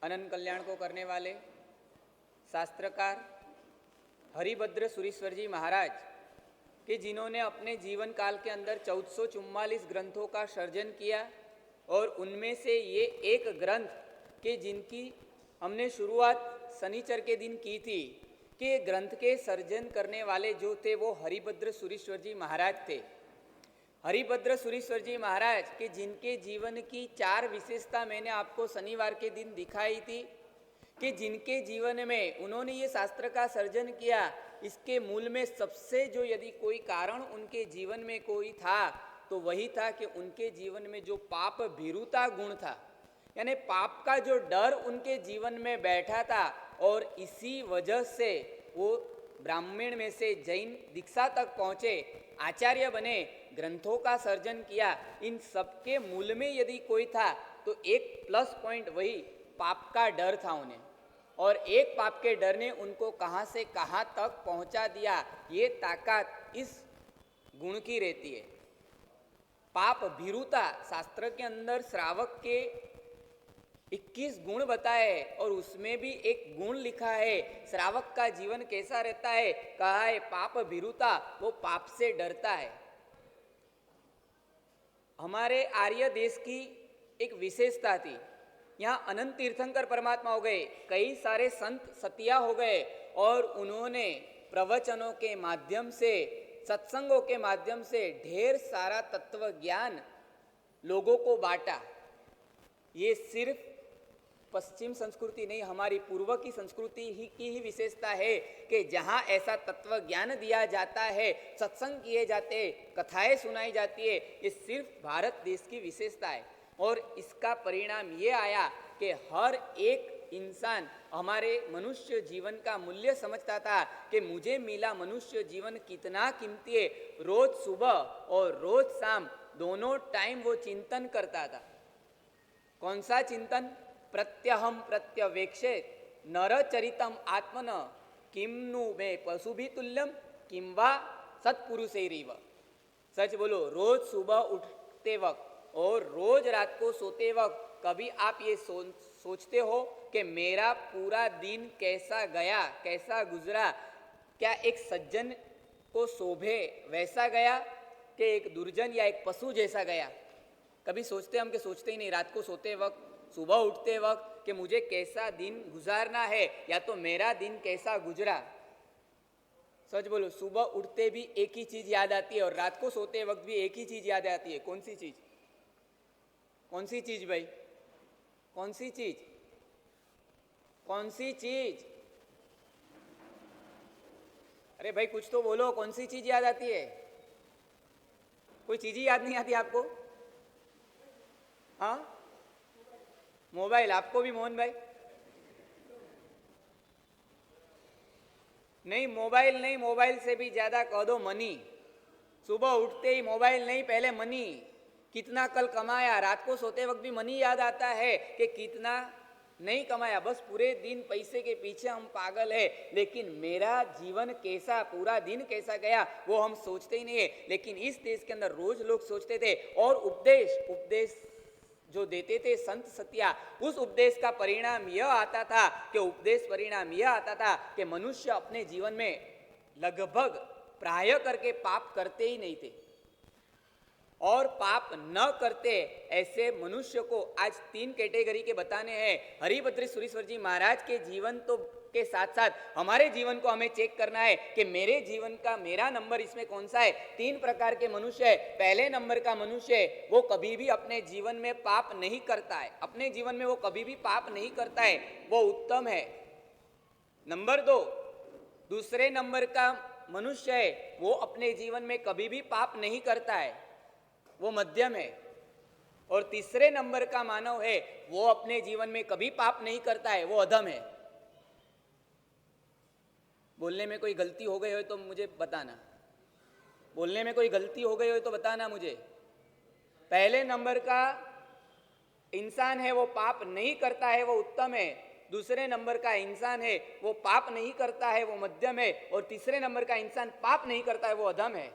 अनंत कल्याण को करने वाले शास्त्रकार हरिभद्र सुरीश्वर जी महाराज कि जिन्होंने अपने जीवन काल के अंदर 1444 ग्रंथों का सर्जन किया और उनमें से ये एक ग्रंथ कि जिनकी हमने शुरुआत शनिचर के दिन की थी कि ग्रंथ के सर्जन करने वाले जो थे वो हरिभद्र सुरीश्वर जी महाराज थे। हरिभद्र सुरीश्वर जी महाराज के जिनके जीवन की 4 विशेषता मैंने आपको शनिवार के दिन दिखाई थी कि जिनके जीवन में उन्होंने ये शास्त्र का सर्जन किया, इसके मूल में सबसे जो यदि कोई कारण उनके जीवन में कोई था तो वही था कि उनके जीवन में जो पाप भीरुता गुण था, यानी पाप का जो डर उनके जीवन में बैठा था और इसी वजह से वो ब्राह्मण में से जैन दीक्षा तक पहुँचे, आचार्य बने, ग्रंथों का सर्जन किया। इन सबके मूल में यदि कोई था तो एक प्लस पॉइंट वही पाप का डर था उन्हें, और एक पाप के डर ने उनको कहाँ से कहाँ तक पहुँचा दिया, ये ताकत इस गुण की रहती है। पाप भीरुता शास्त्र के अंदर श्रावक के 21 गुण बताए और उसमें भी एक गुण लिखा है श्रावक का जीवन कैसा रहता है। कहा है पाप भीरुता, वो पाप से डरता है। हमारे आर्य देश की एक विशेषता थी, यहाँ अनंत तीर्थंकर परमात्मा हो गए, कई सारे संत सतिया हो गए और उन्होंने प्रवचनों के माध्यम से, सत्संगों के माध्यम से ढेर सारा तत्व ज्ञान लोगों को बांटा। ये सिर्फ पश्चिम संस्कृति नहीं, हमारी पूर्व की संस्कृति की ही विशेषता है कि जहाँ ऐसा तत्व ज्ञान दिया जाता है, सत्संग किए जाते, कथाएं सुनाई जाती है, ये सिर्फ भारत देश की विशेषता है। और इसका परिणाम ये आया कि हर एक इंसान हमारे मनुष्य जीवन का मूल्य समझता था कि मुझे मिला मनुष्य जीवन कितना कीमती है। रोज सुबह और रोज शाम दोनों टाइम वो चिंतन करता था। कौन सा चिंतन? प्रत्यहम प्रत्यवेक्षे नरचरितम आत्मन किम नु मे पशुभि तुल्यम किम वा सत्पुरुषैरिव। सच बोलो, रोज सुबह उठते वक्त और रोज रात को सोते वक्त कभी आप ये सोचते हो कि मेरा पूरा दिन कैसा गया, कैसा गुजरा? क्या एक सज्जन को शोभे वैसा गया कि एक दुर्जन या एक पशु जैसा गया? कभी सोचते हम कि सोचते ही नहीं। रात को सोते वक्त, सुबह उठते वक्त कि मुझे कैसा दिन गुजारना है या तो मेरा दिन कैसा गुजरा। सच बोलो, सुबह उठते भी एक ही चीज याद आती है और रात को सोते वक्त भी एक ही चीज याद आती है। कौन सी चीज? कौन सी चीज भाई? कौन सी चीज? कौन सी चीज? अरे भाई कुछ तो बोलो, कौन सी चीज याद आती है? कोई चीज ही याद नहीं आती आपको? हाँ, मोबाइल। आपको भी मोहन भाई? नहीं, मोबाइल नहीं, मोबाइल से भी ज्यादा कह दो मनी। सुबह उठते ही मोबाइल नहीं, पहले मनी। कितना कल कमाया? रात को सोते वक्त भी मनी याद आता है कि कितना नहीं कमाया। बस पूरे दिन पैसे के पीछे हम पागल है, लेकिन मेरा जीवन कैसा, पूरा दिन कैसा गया वो हम सोचते ही नहीं है। लेकिन इस देश के अंदर रोज लोग सोचते थे और उपदेश जो देते थे संत सतिया, उस उपदेश का परिणाम यह आता था कि कि मनुष्य अपने जीवन में लगभग प्राय करके पाप करते ही नहीं थे, और पाप न करते ऐसे मनुष्य को आज 3 कैटेगरी के बताने हैं। हरिभद्र सुरीश्वर जी महाराज के जीवन तो के साथ साथ हमारे जीवन को हमें चेक करना है कि मेरे जीवन का मेरा नंबर इसमें कौन सा है। 3 प्रकार के मनुष्य है। पहले नंबर का मनुष्य है वो कभी भी अपने जीवन में पाप नहीं करता है, अपने जीवन में वो कभी भी पाप नहीं करता है, वो उत्तम है। नंबर 2, दूसरे नंबर का मनुष्य है वो अपने जीवन में कभी भी पाप नहीं करता है, वो मध्यम है। और तीसरे नंबर का मानव है वो अपने जीवन में कभी पाप नहीं करता है, वो अधम है। बोलने में कोई गलती हो गई हो तो मुझे बताना, बोलने में कोई गलती हो गई हो तो बताना मुझे। पहले नंबर का इंसान है वो पाप नहीं करता है, वो उत्तम है। दूसरे नंबर का इंसान है वो पाप नहीं करता है, वो मध्यम है। और तीसरे नंबर का इंसान पाप नहीं करता है, वो अधम है।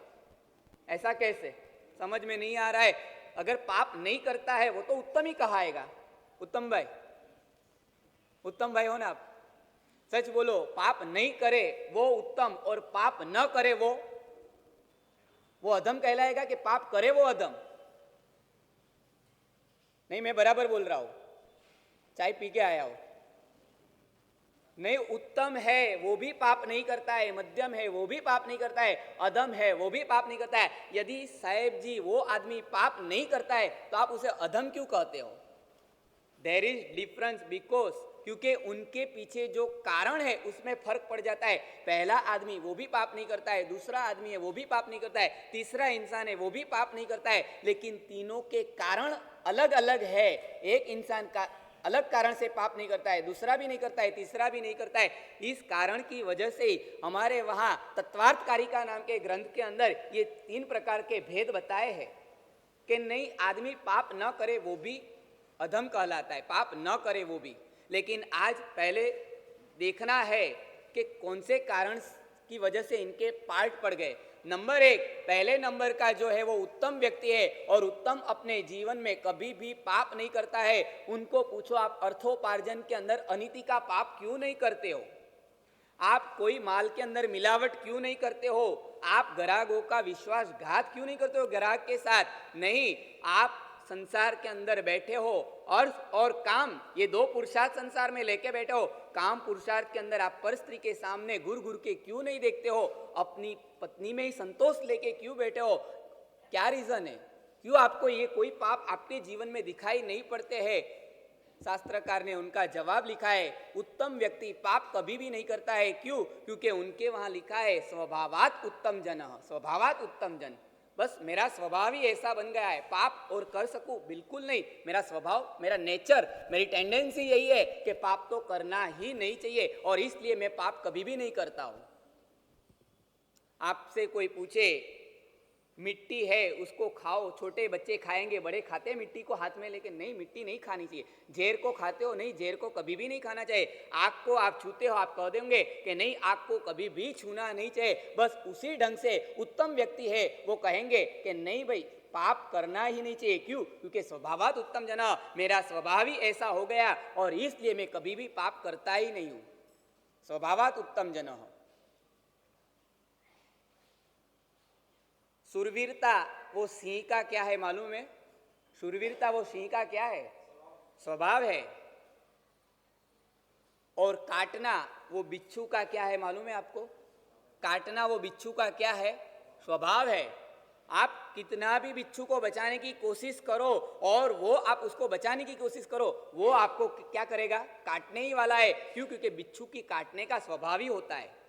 ऐसा कैसे? समझ में नहीं आ रहा है। अगर पाप नहीं करता है वो तो उत्तम ही कहाएगा। उत्तम भाई, उत्तम भाई हो ना आप? सच बोलो, पाप नहीं करे वो उत्तम और पाप न करे वो अधम कहलाएगा कि पाप करे वो अधम? नहीं, मैं बराबर बोल रहा हूं, चाय पी के आया हूं। नहीं, उत्तम है वो भी पाप नहीं करता है, मध्यम है वो भी पाप नहीं करता है, अधम है वो भी पाप नहीं करता है। यदि साहेब जी वो आदमी पाप नहीं करता है तो आप उसे अधम क्यों कहते हो? देयर इज डिफरेंस, बिकॉज क्योंकि उनके पीछे जो कारण है उसमें फर्क पड़ जाता है। पहला आदमी वो भी पाप नहीं करता है, दूसरा आदमी है वो भी पाप नहीं करता है, तीसरा इंसान है वो भी पाप नहीं करता है, लेकिन तीनों के कारण अलग अलग है। एक इंसान का अलग कारण से पाप नहीं करता है, दूसरा भी नहीं करता है, तीसरा भी नहीं करता है। इस कारण की वजह से ही हमारे वहाँ तत्वार्थकारिका नाम के ग्रंथ के अंदर ये 3 प्रकार के भेद बताए हैं कि नहीं, आदमी पाप न करे वो भी अधम कहलाता है, पाप न करे वो भी। लेकिन आज पहले देखना है कि कौन से कारण की वजह से इनके पार्ट पड़ गए। नंबर 1, पहले नंबर का जो है वो उत्तम व्यक्ति है और उत्तम अपने जीवन में कभी भी पाप नहीं करता है। उनको पूछो आप अर्थोपार्जन के अंदर अनीति का पाप क्यों नहीं करते हो? आप कोई माल के अंदर मिलावट क्यों नहीं करते हो? आप ग्राहकों का विश्वासघात क्यों नहीं करते हो ग्राहक के साथ? नहीं, आप संसार के अंदर बैठे हो और काम, ये 2 पुरुषार्थ संसार में लेके बैठे हो। काम पुरुषार्थ के अंदर आप पर स्त्री के सामने घुर घुर के क्यों नहीं देखते हो? अपनी पत्नी में ही संतोष लेके क्यों बैठे हो? क्या रीजन है? क्यों आपको ये कोई पाप आपके जीवन में दिखाई नहीं पड़ते हैं? शास्त्रकार ने उनका जवाब लिखा है, उत्तम व्यक्ति पाप कभी भी नहीं करता है। क्यों? क्योंकि उनके वहां लिखा है स्वभावात उत्तम जन, स्वभावात उत्तम जन। बस मेरा स्वभाव ही ऐसा बन गया है, पाप और कर सकूं बिल्कुल नहीं। मेरा स्वभाव, मेरा नेचर, मेरी टेंडेंसी यही है कि पाप तो करना ही नहीं चाहिए और इसलिए मैं पाप कभी भी नहीं करता हूं। आपसे कोई पूछे मिट्टी है उसको खाओ, छोटे बच्चे खाएंगे, बड़े खाते हैं मिट्टी को हाथ में लेके? नहीं, मिट्टी नहीं खानी चाहिए। जेर को खाते हो? नहीं, जेर को कभी भी नहीं खाना चाहिए। आग को आप छूते हो, आप कह देंगे कि नहीं, आग को कभी भी छूना नहीं चाहिए। बस उसी ढंग से उत्तम व्यक्ति है वो कहेंगे कि नहीं भाई, पाप करना ही नहीं चाहिए। क्यों? क्योंकि स्वभावात उत्तम जना, मेरा स्वभाव ही ऐसा हो गया और इसलिए मैं कभी भी पाप करता ही नहीं हूं। स्वभावात उत्तम जना। शूरवीरता वो सिंह का क्या है मालूम है? शूरवीरता वो सिंह का क्या है? स्वभाव है। और काटना वो बिच्छू का क्या है मालूम है आपको? काटना वो बिच्छू का क्या है? स्वभाव है। आप कितना भी बिच्छू को बचाने की कोशिश करो और वो आप उसको बचाने की कोशिश करो, वो आपको क्या करेगा? काटने ही वाला है। क्यों? क्योंकि बिच्छू की काटने का स्वभाव ही होता है।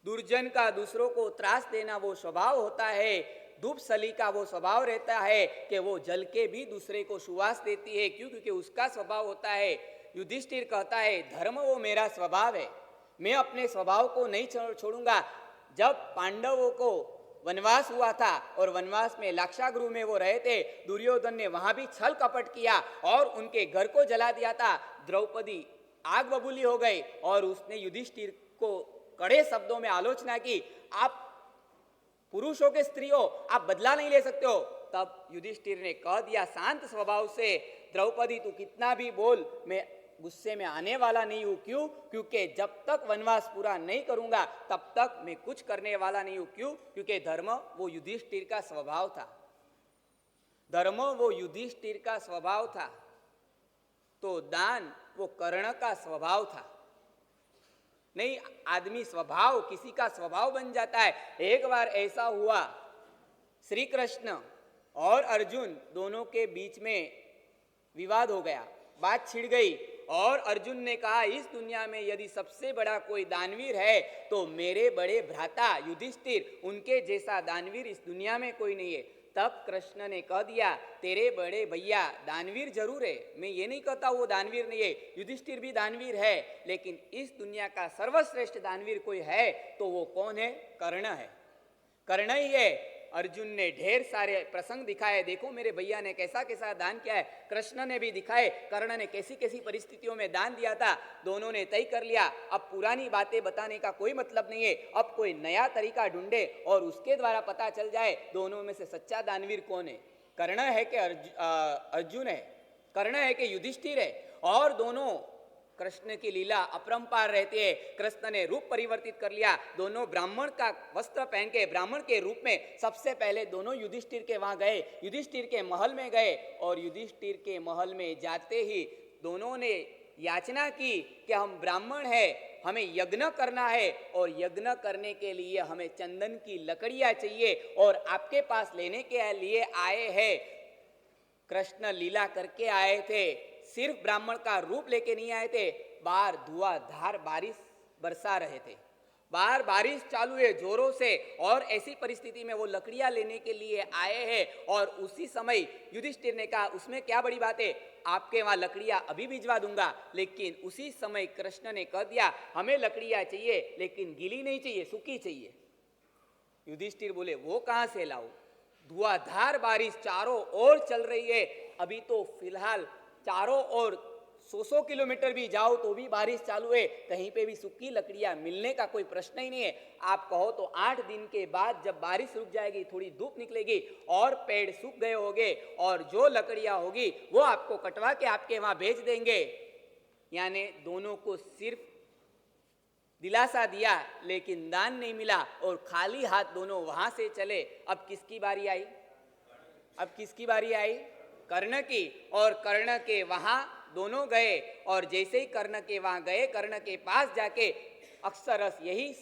दुर्जन का दूसरों को त्रास देना वो स्वभाव होता है। धूपसली का वो स्वभाव रहता है कि वो जल के भी दूसरे को सुवास देती है। क्यों? क्योंकि उसका स्वभाव होता है। युधिष्ठिर कहता है धर्म वो मेरा स्वभाव है, मैं अपने स्वभाव को नहीं छोड़ूंगा। जब पांडवों को वनवास हुआ था और वनवास में लाक्षागृह में वो रहे थे, दुर्योधन ने वहां भी छल कपट किया और उनके घर को जला दिया था। द्रौपदी आग बबूली हो गई और उसने युधिष्ठिर को कड़े शब्दों में आलोचना की, आप पुरुष हो के स्त्री हो, आप बदला नहीं ले सकते हो। तब युधिष्ठिर ने कह दिया शांत स्वभाव से, द्रौपदी तू कितना भी बोल, मैं गुस्से में आने वाला नहीं हूं। क्यों? क्योंकि जब तक वनवास पूरा नहीं करूंगा तब तक मैं कुछ करने वाला नहीं हूं। क्यों? क्योंकि धर्म वो युधिष्ठिर का स्वभाव था। धर्म वो युधिष्ठिर का स्वभाव था, तो दान वो कर्ण का स्वभाव था। नहीं, आदमी स्वभाव, किसी का स्वभाव बन जाता है। एक बार ऐसा हुआ, श्री कृष्ण और अर्जुन दोनों के बीच में विवाद हो गया, बात छिड़ गई और अर्जुन ने कहा इस दुनिया में यदि सबसे बड़ा कोई दानवीर है तो मेरे बड़े भ्राता युधिष्ठिर, उनके जैसा दानवीर इस दुनिया में कोई नहीं है। तब कृष्ण ने कह दिया तेरे बड़े भैया दानवीर जरूर है, मैं ये नहीं कहता वो दानवीर नहीं है, युधिष्ठिर भी दानवीर है, लेकिन इस दुनिया का सर्वश्रेष्ठ दानवीर कोई है तो वो कौन है? कर्ण है। कर्ण ही है। अर्जुन ने ढेर सारे प्रसंग दिखाए, देखो मेरे भैया ने कैसा कैसा दान किया है। कृष्ण ने भी दिखाए कर्ण ने कैसी कैसी परिस्थितियों में दान दिया था। दोनों ने तय कर लिया अब पुरानी बातें बताने का कोई मतलब नहीं है, अब कोई नया तरीका ढूंढे और उसके द्वारा पता चल जाए दोनों में से सच्चा दानवीर कौन है, कर्ण है कि अर्जुन है, कर्ण है कि युधिष्ठिर है। और दोनों कृष्ण की लीला अपरंपार रहती है। कृष्ण ने रूप परिवर्तित कर लिया, दोनों ब्राह्मण का वस्त्र पहन के ब्राह्मण के रूप में सबसे पहले दोनों युधिष्ठिर के वहां गए, युधिष्ठिर के महल में गए और युधिष्ठिर के महल में जाते ही दोनों ने याचना की कि हम ब्राह्मण हैं, हमें यज्ञ करना है और यज्ञ करने के लिए हमें चंदन की लकड़ियां चाहिए और आपके पास लेने के लिए आए हैं। कृष्ण लीला करके आए थे, सिर्फ ब्राह्मण का रूप लेके नहीं आए थे। बाहर धुआंधार बारिश बरसा रहे थे, बाहर बारिश चालू है जोरों से और ऐसी परिस्थिति में वो लकड़ियां लेने के लिए आए हैं। और उसी समय युधिष्ठिर ने कहा उसमें क्या बड़ी बात है, आपके वहां लकड़ियां अभी भिजवा दूंगा। लेकिन उसी समय कृष्ण ने कह दिया हमें लकड़ियां चाहिए लेकिन गीली नहीं चाहिए, सूखी चाहिए। युधिष्ठिर बोले वो कहां से लाऊं, धुआंधार बारिश चारों ओर चल रही है, अभी तो फिलहाल चारों ओर 100 किलोमीटर भी जाओ तो भी बारिश चालू है, कहीं पे भी सूखी लकड़ियां मिलने का कोई प्रश्न ही नहीं है। आप कहो तो 8 दिन के बाद जब बारिश रुक जाएगी, थोड़ी धूप निकलेगी और पेड़ सूख गए होंगे और जो लकड़ियां होगी वो आपको कटवा के आपके वहां भेज देंगे। यानी दोनों को सिर्फ दिलासा दिया लेकिन दान नहीं मिला और खाली हाथ दोनों वहां से चले। अब किसकी बारी आई, अब किसकी बारी आई, कर्ण की। और कर्ण के वहां दोनों गए और जैसे ही कर्ण के वहां गए, कर्ण के पास जाके अक्षरस यही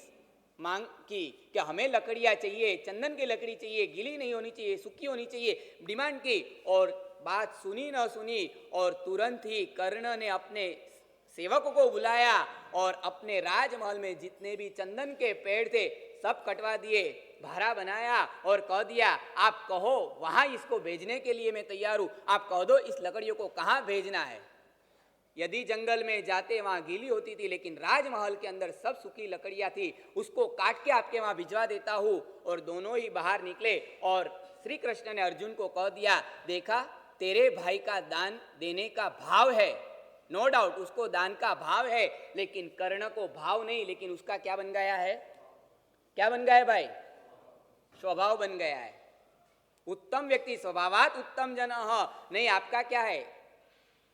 मांग की कि हमें लकड़ियां चाहिए, चंदन की लकड़ी चाहिए, गीली नहीं होनी चाहिए, सूखी होनी चाहिए, डिमांड की। और बात सुनी न सुनी और तुरंत ही कर्ण ने अपने सेवकों को बुलाया और अपने राजमहल में जितने भी चंदन के पेड़ थे सब कटवा दिए, भारा बनाया और कह दिया आप कहो वहां इसको भेजने के लिए मैं तैयार हूं, आप कह दो इस लकड़ियों को कहां भेजना है। यदि जंगल में जाते वहां गीली होती थी लेकिन राजमहल के अंदर सब सूखी लकड़ियां थी, उसको काट के आपके वहां भिजवा देता हूं। और दोनों ही बाहर निकले और श्री कृष्ण ने अर्जुन को कह दिया देखा तेरे भाई का दान देने का भाव है, नो डाउट उसको दान का भाव है, लेकिन कर्ण को भाव नहीं, लेकिन उसका क्या बन गया है, क्या बन गया है भाई, स्वभाव बन गया है। उत्तम व्यक्ति स्वभावात उत्तम जन नहीं, आपका क्या है,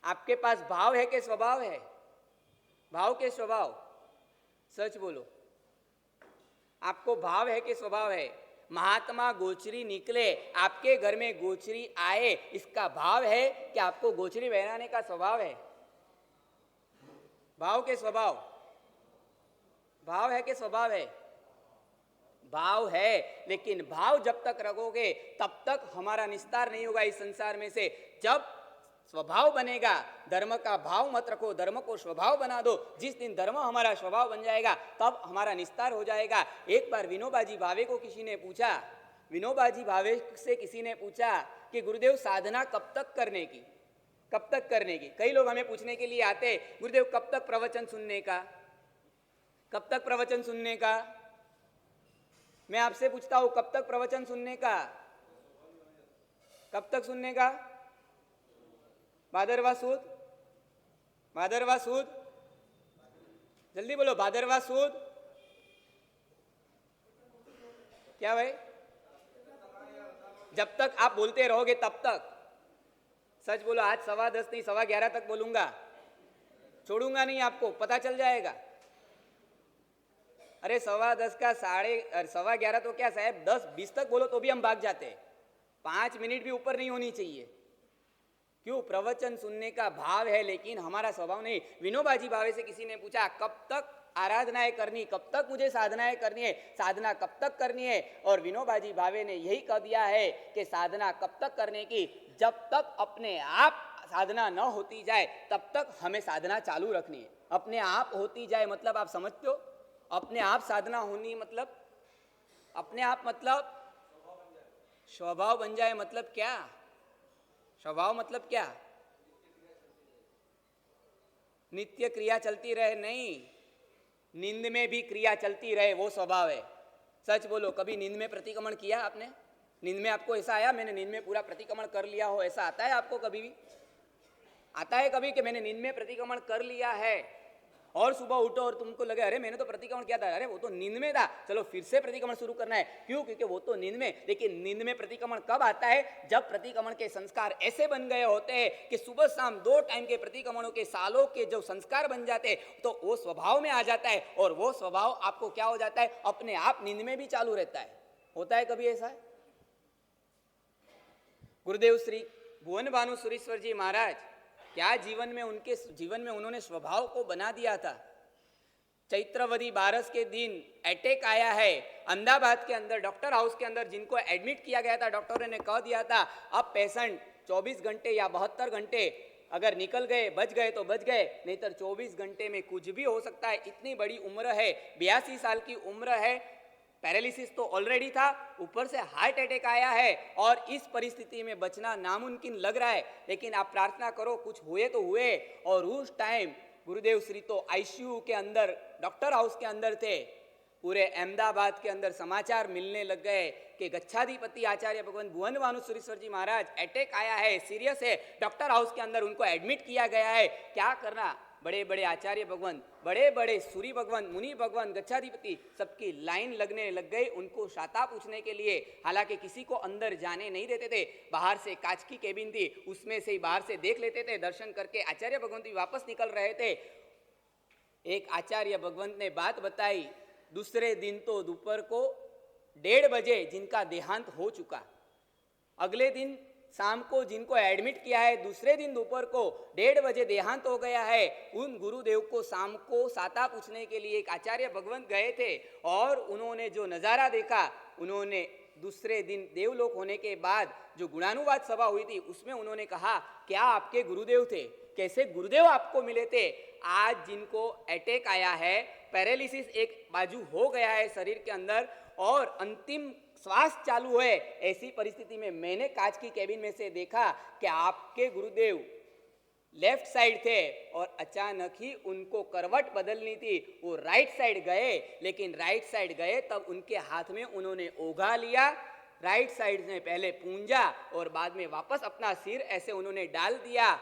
आपके पास भाव है कि स्वभाव है, भाव के स्वभाव, सच बोलो आपको भाव है कि स्वभाव है। महात्मा गोचरी निकले, आपके घर में गोचरी आए, इसका भाव है कि आपको गोचरी पहनाने का स्वभाव है, भाव के स्वभाव, भाव है कि स्वभाव है, भाव है। लेकिन भाव जब तक रखोगे तब तक हमारा निस्तार नहीं होगा इस संसार में से। जब स्वभाव बनेगा, धर्म का भाव मत रखो, धर्म को स्वभाव बना दो, जिस दिन धर्म हमारा स्वभाव बन जाएगा तब हमारा निस्तार हो जाएगा। एक बार विनोबाजी भावे को किसी ने पूछा, विनोबाजी भावे से किसी ने पूछा कि गुरुदेव साधना कब तक करने की, कब तक करने की। कई लोग हमें पूछने के लिए आते गुरुदेव कब तक प्रवचन सुनने का, कब तक प्रवचन सुनने का। मैं आपसे पूछता हूं कब तक प्रवचन सुनने का, कब तक सुनने का, भादरवा सूद, भादरवा सूद, जल्दी बोलो भादरवा सूद, क्या भाई, जब तक आप बोलते रहोगे तब तक। सच बोलो आज 10:15 नहीं 11:15 तक बोलूंगा, छोड़ूंगा नहीं आपको, पता चल जाएगा। अरे 10:15 का 11:15 तो क्या साहब 10-20 तक बोलो तो भी हम भाग जाते हैं, 5 मिनट भी ऊपर नहीं होनी चाहिए। क्यों, प्रवचन सुनने का भाव है लेकिन हमारा स्वभाव नहीं। विनोबाजी भावे से किसी ने पूछा कब तक आराधनाएं करनी, कब तक मुझे साधनाएं करनी है, साधना कब तक करनी है। और विनोबाजी भावे ने यही कह दिया है कि साधना कब तक करने की, जब तक अपने आप साधना न होती जाए तब तक हमें साधना चालू रखनी है। अपने आप होती जाए मतलब आप समझते हो, अपने आप साधना होनी मतलब, अपने आप मतलब स्वभाव बन जाए मतलब क्या, स्वभाव मतलब क्या, नित्य क्रिया चलती रहे नहीं, नींद में भी क्रिया चलती रहे वो स्वभाव है। सच बोलो कभी नींद में प्रतिक्रमण किया आपने, नींद में आपको ऐसा आया मैंने नींद में पूरा प्रतिक्रमण कर लिया हो, ऐसा आता है आपको कभी भी, आता है कभी कि मैंने नींद में प्रतिक्रमण कर लिया है। और सुबह उठो और तुमको लगे अरे मैंने तो प्रतिक्रमण किया था, अरे वो तो नींद में था, चलो फिर से प्रतिक्रमण शुरू करना है। क्यों? क्योंकि वो तो नींद में। लेकिन नींद में प्रतिक्रमण कब आता है? जब प्रतिक्रमण के संस्कार ऐसे बन गए होते हैं कि सुबह शाम 2 टाइम के प्रतिक्रमणों के सालों के जो संस्कार बन जाते हैं तो वो स्वभाव में आ जाता है, और वो स्वभाव आपको क्या हो जाता है? अपने आप नींद में भी चालू रहता है। होता है कभी ऐसा? गुरुदेव श्री भुवन भानु सुरेश्वर जी महाराज क्या जीवन में, उनके जीवन में उन्होंने स्वभाव को बना दिया था। चैत्रवदी बारस के दिन अटैक आया है अहमदाबाद के अंदर, डॉक्टर हाउस के अंदर, जिनको एडमिट किया गया था। डॉक्टरों ने कह दिया था अब पेशेंट 24 घंटे या 72 घंटे अगर निकल गए, बच गए तो बच गए, नहीं तो 24 घंटे में कुछ भी हो सकता है। इतनी बड़ी उम्र है, 82 साल की उम्र है, पैरालिसिस तो ऑलरेडी था, ऊपर से हार्ट अटैक आया है, और इस परिस्थिति में बचना नामुमकिन लग रहा है। लेकिन आप प्रार्थना करो कुछ हुए तो हुए। और उस टाइम गुरुदेव श्री तो आईसीयू के अंदर, डॉक्टर हाउस के अंदर थे। पूरे अहमदाबाद के अंदर समाचार मिलने लग गए कि गच्छाधिपति आचार्य भगवान भुवन भानु सुरेश्वर जी महाराज अटैक आया है, सीरियस है, डॉक्टर हाउस के अंदर उनको एडमिट किया गया है। क्या करना? बड़े बड़े आचार्य भगवान, बड़े बड़े सूरी भगवान, मुनि भगवान, गच्छाधिपति, सबकी लाइन लगने लग गई उनको शाता पूछने के लिए। हालांकि किसी को अंदर जाने नहीं देते थे, बाहर से कांच की केबिन थी, उसमें से ही बाहर से देख लेते थे। दर्शन करके आचार्य भगवंत भी वापस निकल रहे थे। एक आचार्य भगवंत ने बात बताई, दूसरे दिन तो दोपहर को 1:30 बजे जिनका देहांत हो चुका, अगले दिन शाम को जिनको एडमिट किया है, दूसरे दिन दोपहर को 1:30 बजे देहांत हो गया है। उन गुरुदेव को शाम को साता पूछने के लिए एक आचार्य भगवंत गए थे, और उन्होंने जो नज़ारा देखा, उन्होंने दूसरे दिन देवलोक होने के बाद जो गुणानुवाद सभा हुई थी उसमें उन्होंने कहा क्या आपके गुरुदेव थे? कैसे गुरुदेव आपको मिले थे? आज जिनको अटैक आया है, पैरालिसिस एक बाजू हो गया है शरीर के अंदर, और अंतिम श्वास चालू है, ऐसी परिस्थिति में मैंने कांच की केबिन में से देखा कि आपके गुरुदेव लेफ्ट साइड थे, और अचानक ही उनको करवट बदलनी थी, वो राइट साइड गए। लेकिन राइट साइड गए तब उनके हाथ में उन्होंने ओघा लिया, राइट साइड ने पहले पूंजा और बाद में वापस अपना सिर ऐसे उन्होंने डाल दिया।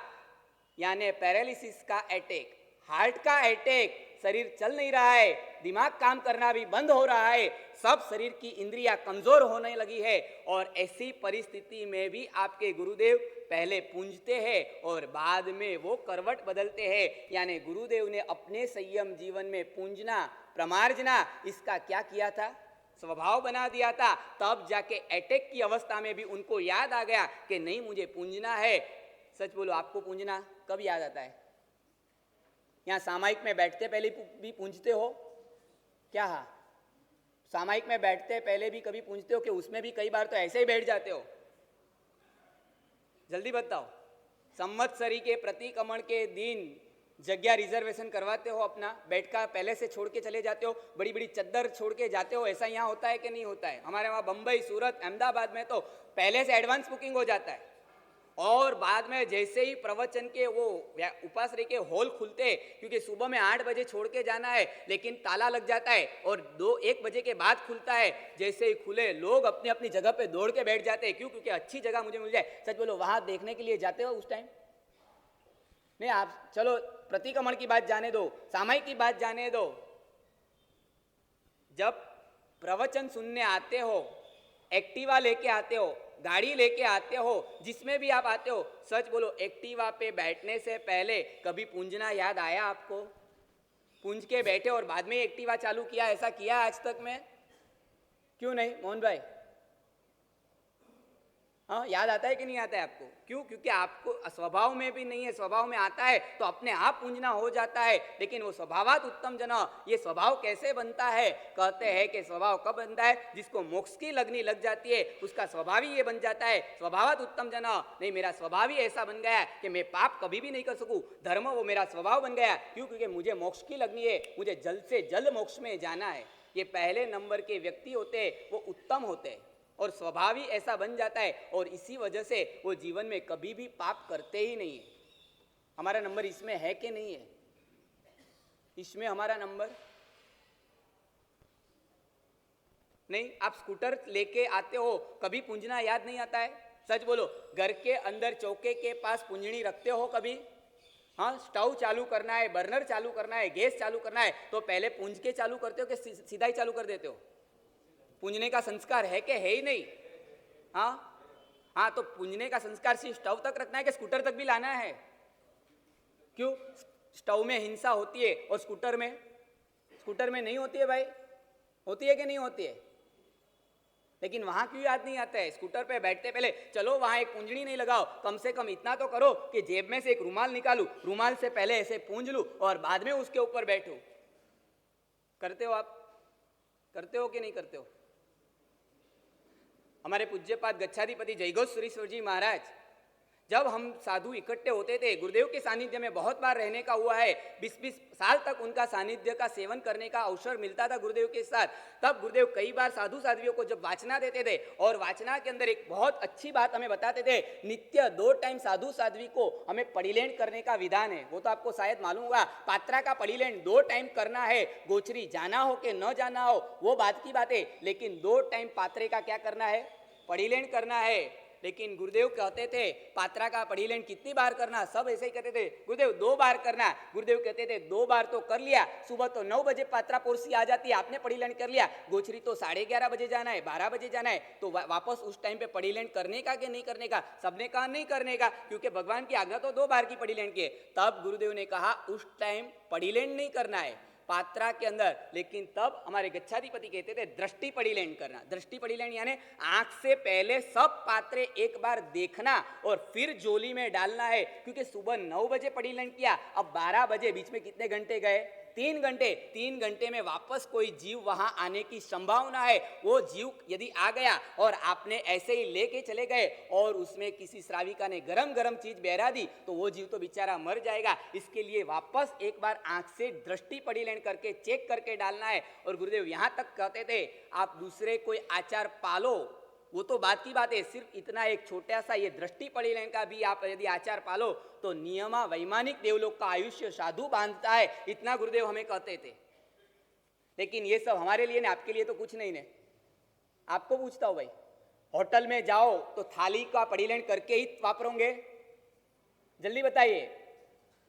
यानी पैरालिसिस का अटैक, हार्ट का अटैक, शरीर चल नहीं रहा है, दिमाग काम करना भी बंद हो रहा है, सब शरीर की इंद्रियां कमजोर होने लगी है, और ऐसी परिस्थिति में भी आपके गुरुदेव पहले पूंजते हैं और बाद में वो करवट बदलते हैं। यानी गुरुदेव ने अपने संयम जीवन में पूंजना, प्रमार्जना, इसका क्या किया था? स्वभाव बना दिया था। तब जाके अटैक की अवस्था में भी उनको याद आ गया कि नहीं, मुझे पूंजना है। सच बोलो, आपको पूंजना कब याद आता है? यहाँ सामायिक में बैठते पहले भी पूंजते हो क्या? हाँ, सामायिक में बैठते पहले भी कभी पूंजते हो कि उसमें भी कई बार तो ऐसे ही बैठ जाते हो? जल्दी बताओ। संवत्सरी के प्रतिक्रमण के दिन जगह रिजर्वेशन करवाते हो अपना, बेड का पहले से छोड़ के चले जाते हो, बड़ी बड़ी चद्दर छोड़ के जाते हो? ऐसा यहाँ होता है कि नहीं होता है? हमारे वहाँ बम्बई, सूरत, अहमदाबाद में तो पहले से एडवांस बुकिंग हो जाता है, और बाद में जैसे ही प्रवचन के वो उपासरी के हॉल खुलते, क्योंकि सुबह में 8 बजे छोड़ के जाना है, लेकिन ताला लग जाता है और 2-1 बजे के बाद खुलता है। जैसे ही खुले लोग अपनी अपनी जगह पे दौड़ के बैठ जाते हैं। क्यों? क्योंकि अच्छी जगह मुझे मिल जाए। सच बोलो, वहां देखने के लिए जाते हो उस टाइम? नहीं, आप चलो प्रतिक्रमण की बात जाने दो, सामायिक की बात जाने दो। जब प्रवचन सुनने आते हो, एक्टिवा लेके आते हो, गाड़ी लेके आते हो, जिसमें भी आप आते हो, सच बोलो, एक्टिवा पे बैठने से पहले कभी पूंजना याद आया आपको? पूंज के बैठे और बाद में एक्टिवा चालू किया, ऐसा किया आज तक में? क्यों नहीं मोहन भाई? हाँ, याद आता है कि नहीं आता है आपको? क्यों? क्योंकि आपको स्वभाव में भी नहीं है, स्वभाव में आता है तो अपने आप पूंजना हो जाता है। लेकिन वो स्वभावात उत्तम जन, ये स्वभाव कैसे बनता है? कहते हैं कि स्वभाव कब बनता है? जिसको मोक्ष की लगनी लग जाती है उसका स्वभाव ही ये बन जाता है, स्वभावात उत्तम जन। नहीं, मेरा स्वभाव ही ऐसा बन गया कि मैं पाप कभी भी नहीं कर सकूं, धर्म वो मेरा स्वभाव बन गया। क्यों? क्योंकि मुझे मोक्ष की लगनी है, मुझे जल्द से जल्द मोक्ष में जाना है। ये पहले नंबर के व्यक्ति होते हैं, वो उत्तम होते हैं, और स्वभाव ही ऐसा बन जाता है, और इसी वजह से वो जीवन में कभी भी पाप करते ही नहीं है। हमारा नंबर इसमें है कि नहीं है? इसमें हमारा नंबर नहीं। आप स्कूटर लेके आते हो, कभी पूंजना याद नहीं आता है? सच बोलो, घर के अंदर चौके के पास पूंजनी रखते हो कभी? हाँ, स्टव चालू करना है, बर्नर चालू करना है, गैस चालू करना है, तो पहले पूंज के चालू करते हो कि सीधा ही चालू कर देते हो? पूंजने का संस्कार है कि है ही नहीं? हाँ हाँ, तो पूंजने का संस्कार सिर्फ स्टव तक रखना है कि स्कूटर तक भी लाना है? क्यों? स्टव में हिंसा होती है और स्कूटर में नहीं होती है भाई? होती है कि नहीं होती है? लेकिन वहां क्यों याद नहीं आता है? स्कूटर पे बैठते पहले चलो वहां एक पूंजनी नहीं लगाओ, कम से कम इतना तो करो कि जेब में से एक रुमाल निकालूं, रुमाल से पहले ऐसे पूंज लूं और बाद में उसके ऊपर बैठूं। करते हो आप? करते हो कि नहीं करते हो? हमारे पूज्यपाद गच्छाधिपति जयघोष सुरेश्वर जी महाराज, जब हम साधु इकट्ठे होते थे, गुरुदेव के सानिध्य में बहुत बार रहने का हुआ है, 20-20 साल तक उनका सानिध्य का सेवन करने का अवसर मिलता था गुरुदेव के साथ। तब गुरुदेव कई बार साधु साध्वियों को जब वाचना देते थे और वाचना के अंदर एक बहुत अच्छी बात हमें बताते थे, नित्य 2 टाइम साधु साध्वी को हमें पड़ीलेण करने का विधान है। वो तो आपको शायद मालूम होगा, पात्रा का पड़ीलेण 2 टाइम करना है। गोचरी जाना हो कि न जाना हो वो बात की बात है, लेकिन 2 टाइम पात्रे का क्या करना है? पड़ीलेण करना है। लेकिन गुरुदेव कहते थे पात्रा का पड़ीलेण कितनी बार करना? सब ऐसे ही कहते थे, गुरुदेव 2 बार करना। गुरुदेव कहते थे 2 बार तो कर लिया, सुबह तो 9 बजे पात्रा पोरसी आ जाती है, आपने पड़ीलेण कर लिया, गोचरी तो 11:30 बजे जाना है, 12 बजे जाना है, तो वापस उस टाइम पे पड़ीलेण करने का कि नहीं करने का? सबने कहा नहीं करने का, क्योंकि भगवान की आज्ञा तो 2 बार की पड़ीलेण की है। तब गुरुदेव ने कहा उस टाइम पड़ीलेण नहीं करना है पात्रा के अंदर, लेकिन तब हमारे गच्छाधिपति कहते थे दृष्टि पड़ीलेण करना। दृष्टि पड़ीलेण यानी आंख से पहले सब पात्रे एक बार देखना और फिर जोली में डालना है, क्योंकि सुबह 9 बजे पड़ीलेण किया, अब 12 बजे, बीच में कितने घंटे गए? 3 घंटे। 3 घंटे में वापस कोई जीव वहां आने की संभावना है। वो जीव यदि आ गया और आपने ऐसे ही लेके चले गए और उसमें किसी श्राविका ने गरम गरम चीज बहरा दी, तो वो जीव तो बेचारा मर जाएगा। इसके लिए वापस एक बार आंख से दृष्टि पड़ीलेण करके चेक करके डालना है। और गुरुदेव यहां तक कहते थे आप दूसरे कोई आचार पालो, वो तो बात की बात है, सिर्फ इतना एक छोटा सा ये दृष्टि पड़ीलेण का भी आप यदि आचार पालो तो नियमा वैमानिक देवलोक का आयुष्य साधु बांधता है, इतना गुरुदेव हमें कहते थे। लेकिन ये सब हमारे लिए ने, आपके लिए तो कुछ नहीं ने। आपको पूछता हूं भाई, होटल में जाओ तो थाली का पड़ीलेण करके ही वापरोगे? जल्दी बताइए,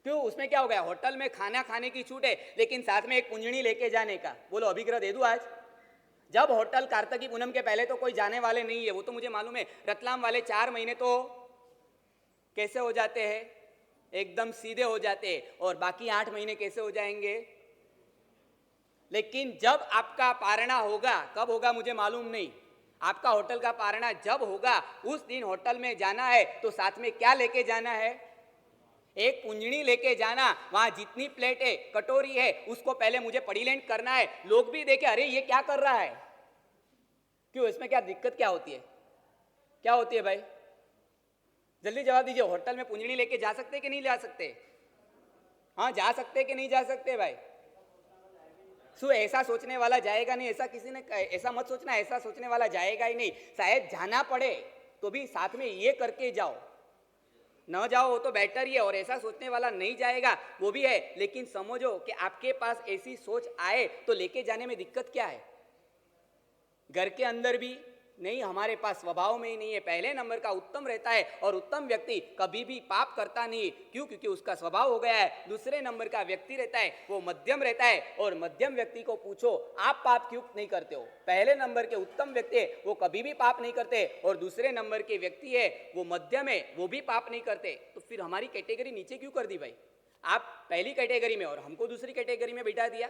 क्यों? उसमें क्या हो गया? होटल में खाना खाने की छूट है, लेकिन साथ में एक कुंजनी लेके जाने का, बोलो अभिग्रह दे दूं आज? जब होटल कार्तिकी पूनम के पहले तो कोई जाने वाले नहीं है, वो तो मुझे मालूम है। रतलाम वाले 4 महीने तो कैसे हो जाते हैं? एकदम सीधे हो जाते हैं, और बाकी 8 महीने कैसे हो जाएंगे? लेकिन जब आपका पारणा होगा, कब होगा मुझे मालूम नहीं, आपका होटल का पारणा जब होगा उस दिन होटल में जाना है तो साथ में क्या लेके जाना है? एक कुंजनी लेके जाना। वहां जितनी प्लेट है, कटोरी है, उसको पहले मुझे पड़ीलेण करना है। लोग भी देखे अरे ये क्या कर रहा है। क्यों? इसमें क्या दिक्कत क्या होती है? क्या होती है भाई? जल्दी जवाब दीजिए। होटल में कुंजनी लेके जा सकते कि नहीं जा सकते? हाँ, जा सकते कि नहीं जा सकते भाई? सो ऐसा सोचने वाला जाएगा नहीं, ऐसा किसी ने ऐसा मत सोचना, ऐसा सोचने वाला जाएगा ही नहीं। शायद जाना पड़े तो भी साथ में ये करके जाओ, न जाओ वो तो बेटर ही है। और ऐसा सोचने वाला नहीं जाएगा वो भी है, लेकिन समझो कि आपके पास ऐसी सोच आए तो लेके जाने में दिक्कत क्या है? घर के अंदर भी नहीं, हमारे पास स्वभाव में ही नहीं है। पहले नंबर का उत्तम रहता है, और उत्तम व्यक्ति कभी भी पाप करता नहीं। क्यों? क्योंकि उसका स्वभाव हो गया है। दूसरे नंबर का व्यक्ति रहता है वो मध्यम रहता है, और मध्यम व्यक्ति को पूछो आप पाप क्यों नहीं करते हो? पहले नंबर के उत्तम व्यक्ति है वो कभी भी पाप नहीं करते, और दूसरे नंबर के व्यक्ति है वो मध्यम है, वो भी पाप नहीं करते। तो फिर हमारी कैटेगरी नीचे क्यों कर दी भाई? आप पहली कैटेगरी में और हमको दूसरी कैटेगरी में बिठा दिया।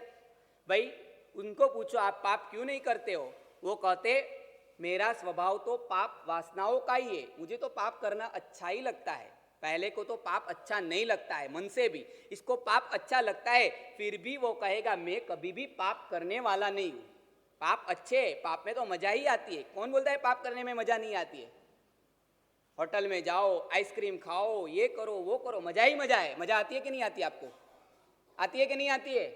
भाई उनको पूछो आप पाप क्यों नहीं करते हो? वो कहते मेरा स्वभाव तो पाप वासनाओं का ही है, मुझे तो पाप करना अच्छा ही लगता है। पहले को तो पाप अच्छा नहीं लगता है, मन से भी इसको पाप अच्छा लगता है, फिर भी वो कहेगा मैं कभी भी पाप करने वाला नहीं हूं। पाप अच्छे है, पाप में तो मजा ही आती है। कौन बोलता है पाप करने में मजा नहीं आती है? होटल में जाओ, आइसक्रीम खाओ, ये करो वो करो, मजा ही मजा है। मजा आती है कि नहीं आती? आपको आती है कि नहीं आती है?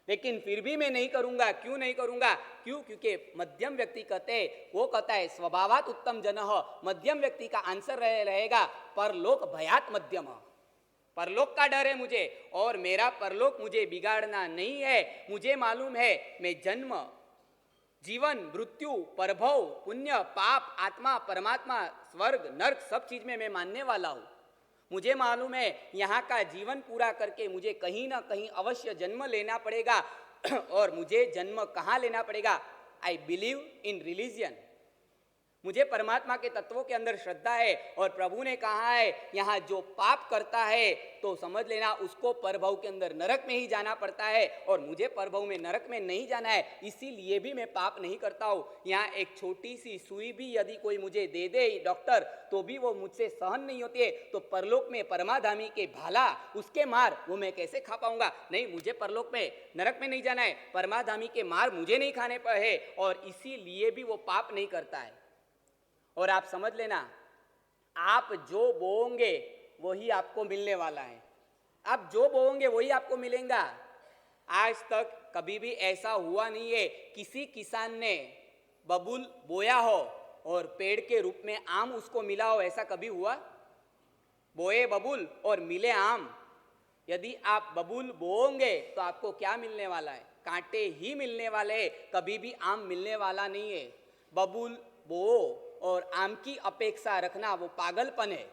लेकिन फिर भी मैं नहीं करूंगा। क्यों नहीं करूंगा? क्यों? क्योंकि मध्यम व्यक्ति कहते हैं, वो कहता है स्वभावात उत्तम जनः, मध्यम व्यक्ति का आंसर रहेगा परलोक भयात मध्यम। परलोक का डर है मुझे, और मेरा परलोक मुझे बिगाड़ना नहीं है। मुझे मालूम है मैं जन्म, जीवन, मृत्यु, प्रभव, पुण्य, पाप, आत्मा, परमात्मा, स्वर्ग, नर्क सब चीज में मैं मानने वाला हूं। मुझे मालूम है यहाँ का जीवन पूरा करके मुझे कहीं ना कहीं अवश्य जन्म लेना पड़ेगा और मुझे जन्म कहाँ लेना पड़ेगा? I believe in religion. मुझे परमात्मा के तत्वों के अंदर श्रद्धा है और प्रभु ने कहा है यहाँ जो पाप करता है तो समझ लेना उसको परभव के अंदर नरक में ही जाना पड़ता है, और मुझे परभव में नरक में नहीं जाना है, इसीलिए भी मैं पाप नहीं करता हूँ। यहाँ एक छोटी सी सुई भी यदि कोई मुझे दे दे डॉक्टर तो भी वो मुझसे सहन नहीं होती है, तो परलोक में परमाधामी के भाला उसके मार वो मैं कैसे खा पाऊंगा? नहीं, मुझे परलोक में नरक में नहीं जाना है, परमाधामी के मार मुझे नहीं खाने पर है, और इसीलिए भी वो पाप नहीं करता है। और आप समझ लेना, आप जो बोओगे वही आपको मिलने वाला है। आप जो बोओगे वही आपको मिलेगा। आज तक कभी भी ऐसा हुआ नहीं है किसी किसान ने बबूल बोया हो और पेड़ के रूप में आम उसको मिला हो, ऐसा कभी हुआ? बोए बबूल और मिले आम। यदि आप बबूल बोओगे तो आपको क्या मिलने वाला है? कांटे ही मिलने वाले हैं, कभी भी आम मिलने वाला नहीं है। बबूल बो और आम की अपेक्षा रखना वो पागलपन है।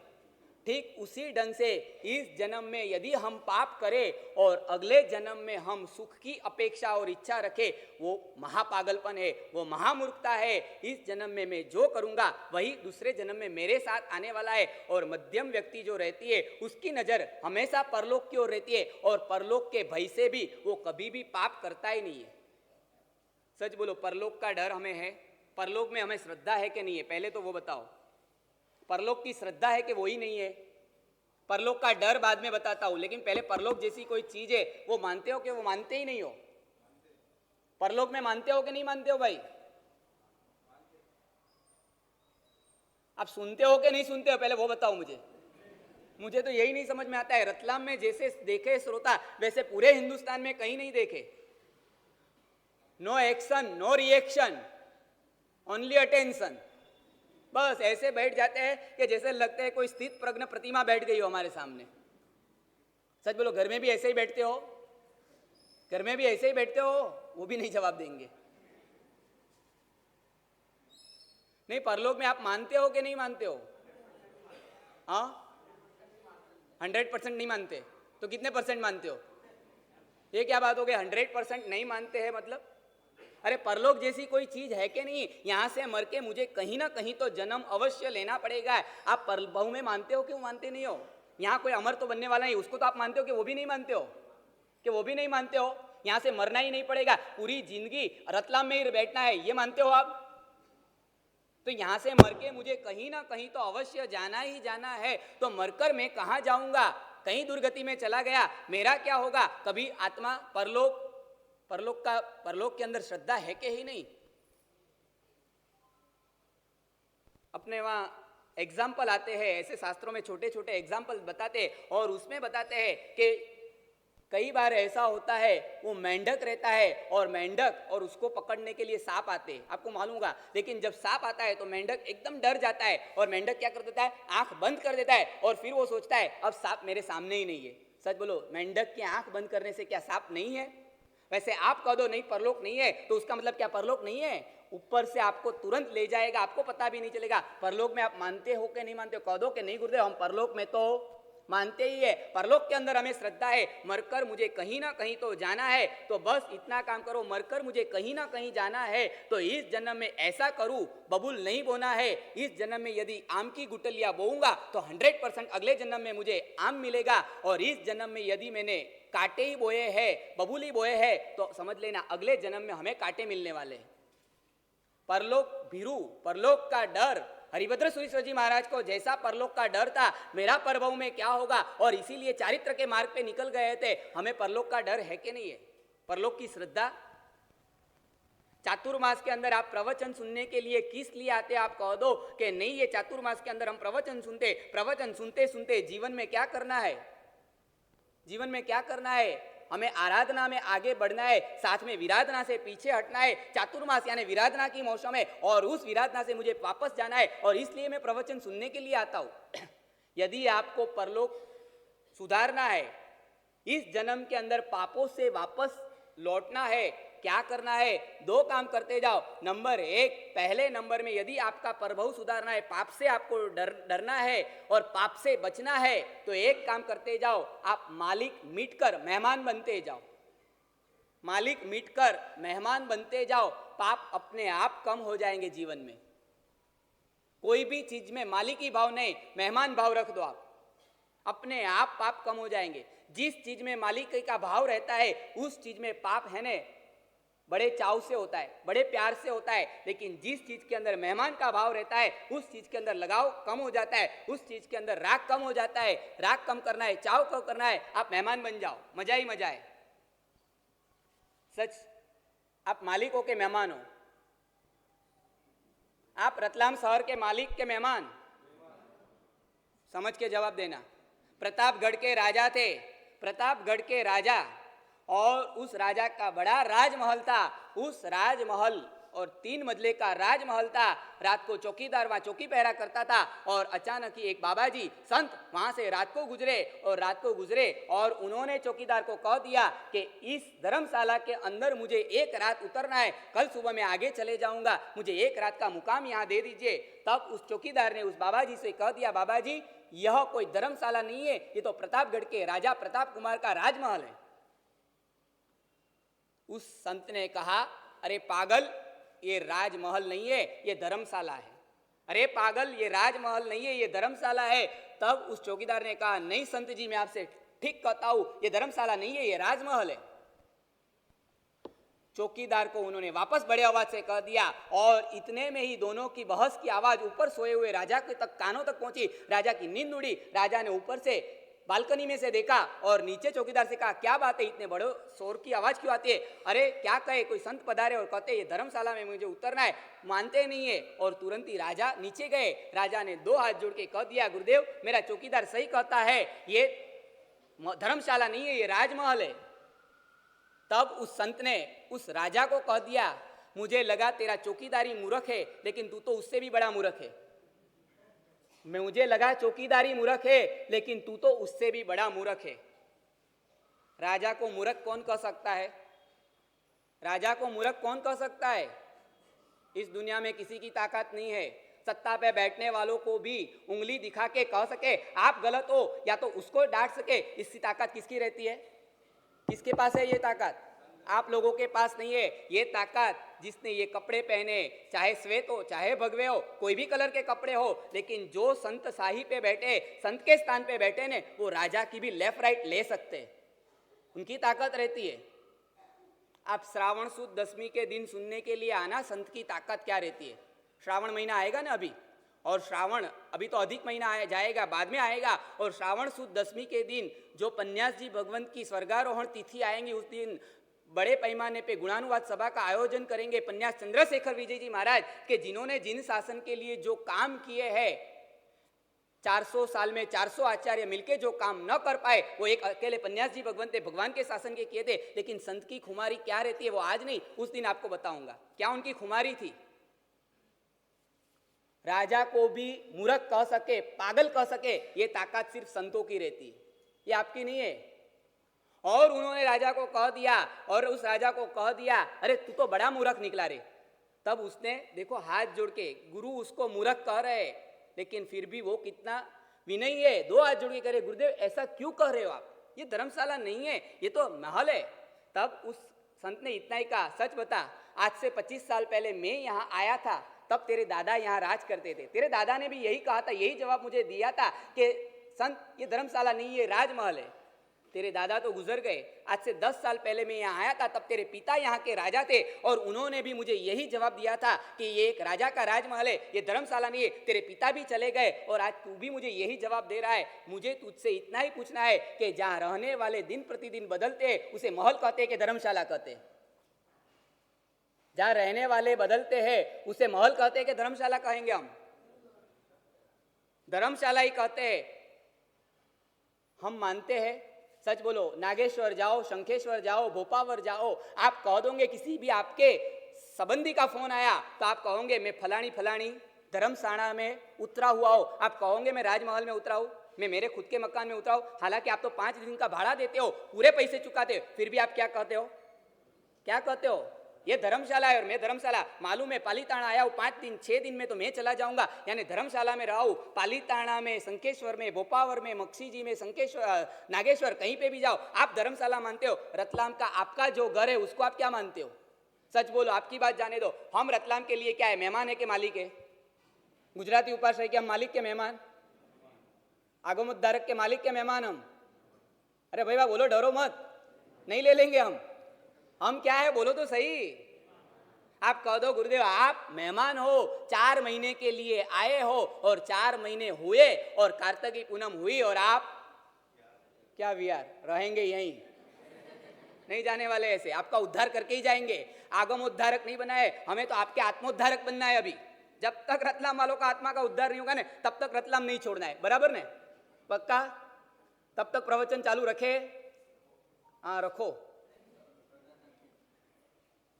ठीक उसी ढंग से इस जन्म में यदि हम पाप करें और अगले जन्म में हम सुख की अपेक्षा और इच्छा रखें, वो महापागलपन है, वो महामूर्खता है। इस जन्म में मैं जो करूंगा वही दूसरे जन्म में मेरे साथ आने वाला है। और मध्यम व्यक्ति जो रहती है उसकी नजर हमेशा परलोक की ओर रहती है, और परलोक के भय से भी वो कभी भी पाप करता ही नहीं है। सच बोलो, परलोक का डर हमें है? परलोक में हमें श्रद्धा है कि नहीं है? पहले तो वो बताओ। परलोक की श्रद्धा है कि वो ही नहीं है? परलोक का डर बाद में बताता हूं, लेकिन पहले परलोक जैसी कोई चीज है वो मानते हो कि वो मानते ही नहीं हो? परलोक में मानते हो कि नहीं मानते हो भाई? आप सुनते हो कि नहीं सुनते हो? पहले वो बताओ मुझे। मुझे तो यही नहीं समझ में आता है। रतलाम में जैसे देखे श्रोता वैसे पूरे हिंदुस्तान में कहीं नहीं देखे। No action, no reaction, only attention. बस ऐसे बैठ जाते हैं कि जैसे लगता है कोई स्थित प्रज्ञ प्रतिमा बैठ गई हो हमारे सामने। सच बोलो, घर में भी ऐसे ही बैठते हो? घर में भी ऐसे ही बैठते हो? वो भी नहीं जवाब देंगे। नहीं, परलोक में आप मानते हो कि नहीं मानते हो? हाँ, 100% नहीं मानते तो कितने परसेंट मानते हो? ये क्या बात हो गई? 100% नहीं मानते हैं मतलब? अरे परलोक जैसी कोई चीज है कि नहीं? यहाँ से मर के मुझे कहीं ना कहीं तो जन्म अवश्य लेना पड़ेगा। आप परभव में मानते हो कि मानते नहीं हो? यहाँ कोई अमर तो बनने वाला नहीं, उसको तो आप मानते हो कि वो भी नहीं मानते हो? कि वो भी नहीं मानते हो? यहाँ से मरना ही नहीं पड़ेगा, पूरी जिंदगी रतलाम में ही बैठना है, ये मानते हो आप? तो यहाँ से मर के मुझे कहीं ना कहीं तो अवश्य जाना ही जाना है। तो मरकर मैं कहाँ जाऊंगा? कहीं दुर्गति में चला गया, मेरा क्या होगा? कभी आत्मा परलोक के अंदर श्रद्धा है कि ही नहीं? अपने वहां एग्जाम्पल आते हैं, ऐसे शास्त्रों में छोटे छोटे एग्जाम्पल बताते हैं, और उसमें बताते हैं कि कई बार ऐसा होता है वो मेंढक रहता है और मेंढक और उसको पकड़ने के लिए सांप आते हैं, आपको मालूम होगा। लेकिन जब सांप आता है तो मेंढक एकदम डर जाता है और मेंढक क्या कर देता है? आंख बंद कर देता है, और फिर वो सोचता है अब सांप मेरे सामने ही नहीं है। सच बोलो, मेंढक की आंख बंद करने से क्या सांप नहीं है? वैसे आप कह दो नहीं परलोक नहीं है तो उसका मतलब क्या परलोक नहीं है? ऊपर से आपको तुरंत ले जाएगा, आपको पता भी नहीं चलेगा। परलोक में आप मानते हो कि नहीं मानते हो? कह दो कि नहीं गुरुदेव, हम परलोक में तो मानते ही है, परलोक के अंदर हमें श्रद्धा है, मरकर मुझे कहीं ना कहीं तो जाना है। तो बस इतना काम करो, मरकर मुझे कहीं ना कहीं जाना है तो इस जन्म में ऐसा करूं, बबूल नहीं बोना है। इस जन्म में यदि आम की गुटलियां बोऊंगा तो 100% अगले जन्म में मुझे आम मिलेगा, और इस जन्म में यदि मैंने कांटे ही बोए हैं, बबूल ही बोए हैं, तो समझ लेना अगले जन्म में हमें कांटे मिलने वाले हैं। परलोक भीरू, परलोक का डर। हरिभद्र सुरेश्वर जी महाराज को जैसा परलोक का डर था, मेरा परभव में क्या होगा, और इसीलिए चारित्र के मार्ग पे निकल गए थे। हमें परलोक का डर है कि नहीं है? परलोक की श्रद्धा। चातुर्मास के अंदर आप प्रवचन सुनने के लिए किस लिए आते? आप कह दो कि नहीं, ये चातुर्मास के अंदर हम प्रवचन सुनते सुनते जीवन में क्या करना है? जीवन में क्या करना है? हमें आराधना में आगे बढ़ना है, साथ में विराधना से पीछे हटना है। चातुर्मास यानी विराधना की मौसम है, और उस विराधना से मुझे वापस जाना है, और इसलिए मैं प्रवचन सुनने के लिए आता हूं। यदि आपको परलोक सुधारना है, इस जन्म के अंदर पापों से वापस लौटना है, क्या करना है? 2 काम करते जाओ। नंबर 1, पहले नंबर में यदि आपका प्रभव सुधारना है, पाप से आपको डरना है और पाप से बचना है, तो एक काम करते जाओ, आप मालिक मिटकर मेहमान बनते जाओ। मालिक मिटकर मेहमान बनते जाओ, पाप अपने आप कम हो जाएंगे जीवन में। कोई भी चीज में मालिकी भाव नहीं, मेहमान भाव रख दो आप, अपने आप पाप कम हो जाएंगे। जिस चीज में मालिकी का भाव रहता है उस चीज में पाप है ने बड़े चाव से होता है, बड़े प्यार से होता है, लेकिन जिस चीज के अंदर मेहमान का भाव रहता है उस चीज के अंदर लगाव कम हो जाता है, उस चीज के अंदर राग कम हो जाता है। राग कम करना है, चाव कम करना है, आप मेहमान बन जाओ, मजा ही मजा है। सच, आप मालिक हो के मेहमान हो। आप रतलाम शहर के मालिक के मेहमान, समझ के जवाब देना। प्रतापगढ़ के राजा थे, प्रतापगढ़ के राजा, और उस राजा का बड़ा राजमहल था। उस राजमहल और 3 मंजिले का राजमहल था। रात को चौकीदार वहां चौकी पहरा करता था, और अचानक ही एक बाबा जी संत वहां से रात को गुजरे और उन्होंने चौकीदार को कह दिया कि इस धर्मशाला के अंदर मुझे एक रात उतरना है, कल सुबह मैं आगे चले जाऊंगा, मुझे एक रात का मुकाम यहाँ दे दीजिए। तब उस चौकीदार ने उस बाबा जी से कह दिया, बाबा जी यह कोई धर्मशाला नहीं है, ये तो प्रतापगढ़ के राजा प्रताप कुमार का राजमहल है। उस संत ने कहा, अरे पागल, ये राजमहल नहीं है, ये धर्मशाला है। अरे पागल, ये राजमहल नहीं है, ये धर्मशाला है। तब उस चौकीदार ने कहा, नहीं संत जी, मैं आपसे ठीक कहता हूं, ये धर्मशाला नहीं है, ये राजमहल है। चौकीदार को उन्होंने वापस बड़े आवाज से कह दिया, और इतने में ही दोनों की बहस की आवाज ऊपर सोए हुए राजा के तक कानों तक पहुंची। राजा की नींद उड़ी। राजा ने ऊपर से बालकनी में से देखा और नीचे चौकीदार से कहा, क्या बात है, इतने बड़े शोर की आवाज क्यों आती है? अरे क्या कहे, कोई संत पधारे और कहते ये धर्मशाला में मुझे उतरना है, मानते नहीं है। और तुरंत ही राजा नीचे गए। राजा ने 2 हाथ जोड़ के कह दिया, गुरुदेव मेरा चौकीदार सही कहता है, ये धर्मशाला नहीं है, ये राजमहल है। तब उस संत ने उस राजा को कह दिया, मुझे लगा तेरा चौकीदारी मूर्ख है, लेकिन तू तो उससे भी बड़ा मूर्ख है। मुझे लगा चौकीदारी मूर्ख है, लेकिन तू तो उससे भी बड़ा मूर्ख है। राजा को मूर्ख कौन कह सकता है? राजा को मूर्ख कौन कह सकता है? इस दुनिया में किसी की ताकत नहीं है सत्ता पे बैठने वालों को भी उंगली दिखा के कह सके आप गलत हो, या तो उसको डांट सके। इसकी ताकत किसकी रहती है? किसके पास है ये ताकत? आप लोगों के पास नहीं है ये ताकत। जिसने ये कपड़े पहने, चाहे श्वेत हो चाहे भगवे हो, कोई भी कलर के कपड़े हो, लेकिन जो संत शाही पे बैठे, संत के स्थान पे बैठे ने, वो राजा की भी लेफ्ट राइट ले सकते, उनकी ताकत रहती है। आप श्रावण सुद 10वीं के दिन सुनने के लिए आना, संत की ताकत क्या रहती है। श्रावण महीना आएगा ना अभी, और श्रावण अभी तो अधिक महीना आया जाएगा, बाद में आएगा। और श्रावण सुद 10वीं के दिन जो पन्यास जी भगवंत की स्वर्गारोहण तिथि आएंगी, उस दिन बड़े पैमाने पे गुणानुवाद सभा का आयोजन करेंगे पन्यास चंद्रशेखर विजय जी महाराज के, जिन्होंने जिन शासन के लिए जो काम किए हैं, 400 साल में 400 आचार्य मिलके जो काम न कर पाए, वो एक अकेले पन्यास जी भगवंत भगवान के शासन के किए थे। लेकिन संत की खुमारी क्या रहती है वो आज नहीं, उस दिन आपको बताऊंगा क्या उनकी खुमारी थी। राजा को भी मूर्ख कह सके, पागल कह सके, ये ताकत सिर्फ संतों की रहती है, ये आपकी नहीं है। और उन्होंने राजा को कह दिया, और उस राजा को कह दिया, अरे तू तो बड़ा मूर्ख निकला रे। तब उसने देखो हाथ जोड़ के, गुरु उसको मूर्ख कह रहे, लेकिन फिर भी वो कितना विनयी है, 2 हाथ जोड़ के कह रहे, गुरुदेव ऐसा क्यों कह रहे हो आप, ये धर्मशाला नहीं है, ये तो महल है। तब उस संत ने इतना ही कहा, सच बता, आज से 25 साल पहले मैं यहाँ आया था, तब तेरे दादा यहाँ राज करते थे। तेरे दादा ने भी यही कहा था, यही जवाब मुझे दिया था कि संत ये धर्मशाला नहीं, ये राजमहल है। तेरे दादा तो गुजर गए, आज से 10 साल पहले मैं यहाँ आया था, तब तेरे पिता यहाँ के राजा थे, और उन्होंने भी मुझे यही जवाब दिया था कि ये एक राजा का राजमहल है, ये धर्मशाला नहीं है। तेरे पिता भी चले गए, और आज तू भी मुझे यही जवाब दे रहा है। मुझे तुझसे इतना ही पूछना है कि जहाँ रहने वाले दिन प्रतिदिन बदलते उसे महल कहते कि धर्मशाला कहते? जहाँ रहने वाले बदलते हैं उसे महल कहते कि धर्मशाला कहेंगे? हम धर्मशाला ही कहते हैं। हम मानते हैं, सच बोलो, नागेश्वर जाओ, शंखेश्वर जाओ, भोपावर जाओ, आप कह दोगे, किसी भी आपके संबंधी का फोन आया तो आप कहोगे मैं फलानी धर्मशाला में उतरा हुआ हो, आप कहोगे मैं राजमहल में उतरा हूं, मैं मेरे खुद के मकान में उतरा हूं। हालांकि आप तो 5 दिन का भाड़ा देते हो, पूरे पैसे चुकाते हो, फिर भी आप क्या कहते हो? क्या कहते हो, ये धर्मशाला है और मैं धर्मशाला, मालूम है पालीताना आया हूँ 5 दिन 6 दिन में तो मैं चला जाऊंगा, यानी धर्मशाला में रहा हूँ, पालीताना में, संकेश्वर में, भोपावर में, मक्सीजी में, संकेश्वर, नागेश्वर, कहीं पे भी जाओ आप धर्मशाला मानते हो। रतलाम का आपका जो घर है उसको आप क्या मानते हो? सच बोलो, आपकी बात जाने दो। हम रतलाम के लिए क्या है, मेहमान है कि मालिक है? गुजराती उपाश्रय के हम मालिक के मेहमान, आगमोद्धारक के मालिक के मेहमान हम। अरे भैया बोलो, डरो मत, नहीं ले लेंगे हम क्या है बोलो तो सही। आप कह दो गुरुदेव आप मेहमान हो, 4 महीने के लिए आए हो और 4 महीने हुए और कार्तिकी पूनम हुई और आप क्या विहार रहेंगे, यहीं नहीं जाने वाले, ऐसे आपका उद्धार करके ही जाएंगे। आगम उद्धारक नहीं बनाए, हमें तो आपके आत्मोद्धारक बनना है। अभी जब तक रतलाम वालों का आत्मा का उद्धार नहीं होगा ना, तब तक रतलाम नहीं छोड़ना है, बराबर ने? पक्का? तब तक प्रवचन चालू रखे? हाँ रखो।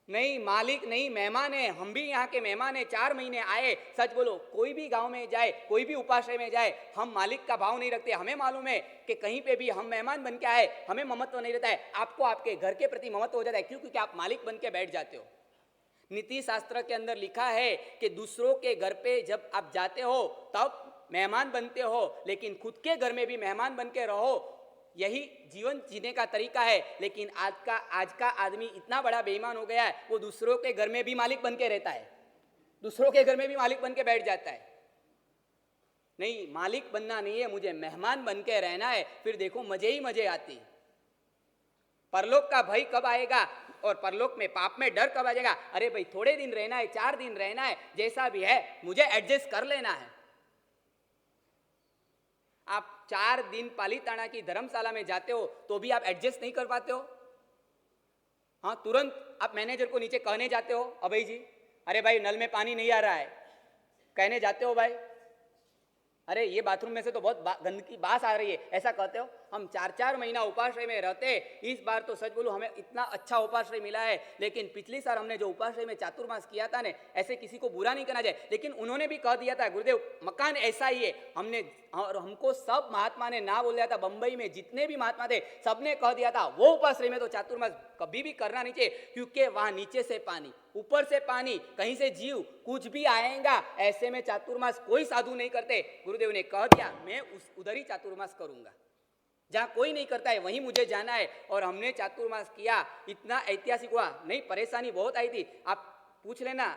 नहीं मालिक नहीं, मेहमान है, हम भी यहाँ के मेहमान है, 4 महीने आए। सच बोलो, कोई भी गांव में जाए, कोई भी उपाश्रय में जाए, हम मालिक का भाव नहीं रखते। हमें मालूम है कि कहीं पे भी हम मेहमान बन के आए, हमें ममत्व नहीं रहता है। आपको आपके घर के प्रति ममत्व हो जाता है, क्यों? क्योंकि आप मालिक बन के बैठ जाते हो। नीति शास्त्र के अंदर लिखा है कि दूसरों के घर पे जब आप जाते हो तब मेहमान बनते हो, लेकिन खुद के घर में भी मेहमान बन के रहो, यही जीवन जीने का तरीका है। लेकिन आज का आदमी इतना बड़ा बेईमान हो गया है, वो दूसरों के घर में भी मालिक बन के रहता है, दूसरों के घर में भी मालिक बन के बैठ जाता है। नहीं, मालिक बनना नहीं है, मुझे मेहमान बन के रहना है, फिर देखो मजे ही मजे आती। परलोक का भय कब आएगा और परलोक में पाप में डर कब आ जाएगा? अरे भाई थोड़े दिन रहना है, 4 दिन रहना है, जैसा भी है मुझे एडजस्ट कर लेना है। आप 4 दिन पालीताना की धर्मशाला में जाते हो तो भी आप एडजस्ट नहीं कर पाते हो। हाँ, तुरंत आप मैनेजर को नीचे कहने जाते हो, अभय जी अरे भाई नल में पानी नहीं आ रहा है, कहने जाते हो भाई अरे ये बाथरूम में से तो बहुत गंदगी बास आ रही है, ऐसा कहते हो। हम 4-4 महीना उपाश्रय में रहते, इस बार तो सच बोलूं हमें इतना अच्छा उपाश्रय मिला है। लेकिन पिछली साल हमने जो उपाश्रय में चातुर्मास किया था ने, ऐसे किसी को बुरा नहीं करना चाहिए, लेकिन उन्होंने भी कह दिया था गुरुदेव मकान ऐसा ही है, हमने और हमको सब महात्मा ने ना बोल दिया था, बंबई में जितने भी महात्मा थे सबने कह दिया था वो उपाश्रय में तो चातुर्मास कभी भी करना नहीं चाहिए, क्योंकि वहां नीचे से पानी ऊपर से पानी, कहीं से जीव कुछ भी आएगा, ऐसे में चातुर्मास कोई साधु नहीं करते। गुरुदेव ने कह दिया मैं उधर ही चातुर्मास करूंगा, जहां कोई नहीं करता है वहीं मुझे जाना है। और हमने चातुर्मास किया, इतना ऐतिहासिक हुआ। नहीं परेशानी बहुत आई थी, आप पूछ लेना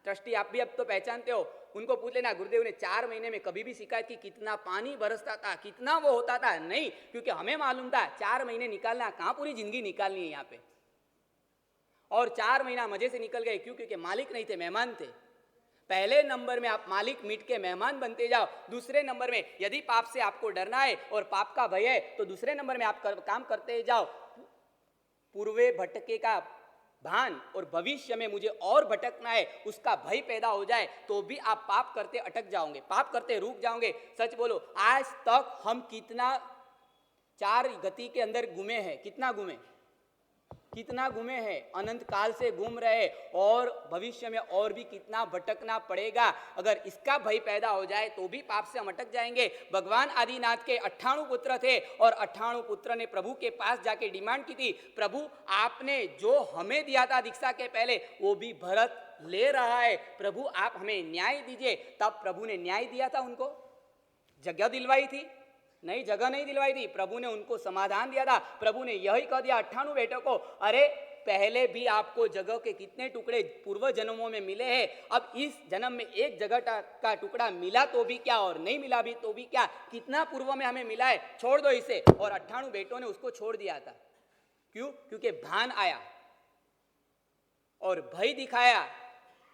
ट्रस्टी, आप भी अब तो पहचानते हो, उनको पूछ लेना गुरुदेव ने 4 महीने में कभी भी शिकायत की कितना पानी बरसता था, कितना वो होता था? नहीं, क्योंकि हमें मालूम था 4 महीने निकालना, कहां पूरी जिंदगी निकालनी है यहाँ पे। और 4 महीना मजे से निकल गए, क्यों? क्योंकि मालिक नहीं थे, मेहमान थे। पहले नंबर में आप मालिक मिट के मेहमान बनते जाओ। दूसरे नंबर में यदि पाप से आपको डरना है और पाप का भय है तो दूसरे नंबर में आप काम करते जाओ। पूर्वे भटके का भान और भविष्य में मुझे और भटकना है उसका भय पैदा हो जाए तो भी आप पाप करते अटक जाओगे, पाप करते रुक जाओगे। सच बोलो, आज तक हम कितना 4 गति के अंदर घूमे हैं, कितना घूमे हैं, अनंत काल से घूम रहे, और भविष्य में और भी कितना भटकना पड़ेगा। अगर इसका भय पैदा हो जाए तो भी पाप से हम अटक जाएंगे। भगवान आदिनाथ के 98 पुत्र थे और 98 पुत्र ने प्रभु के पास जाके डिमांड की थी, प्रभु आपने जो हमें दिया था दीक्षा के पहले वो भी भरत ले रहा है, प्रभु आप हमें न्याय दीजिए। तब प्रभु ने न्याय दिया था, उनको जगह दिलवाई थी? नहीं, जगह नहीं दिलवाई थी, प्रभु ने उनको समाधान दिया था। प्रभु ने यही कह दिया 98 बेटों को, अरे पहले भी आपको जगह के कितने टुकड़े पूर्व जन्मों में मिले हैं, अब इस जन्म में एक जगह का टुकड़ा मिला तो भी क्या और नहीं मिला भी तो भी क्या, कितना पूर्व में हमें मिला है, छोड़ दो इसे। और 98 बेटों ने उसको छोड़ दिया था। क्यों? क्योंकि भान आया और भय दिखाया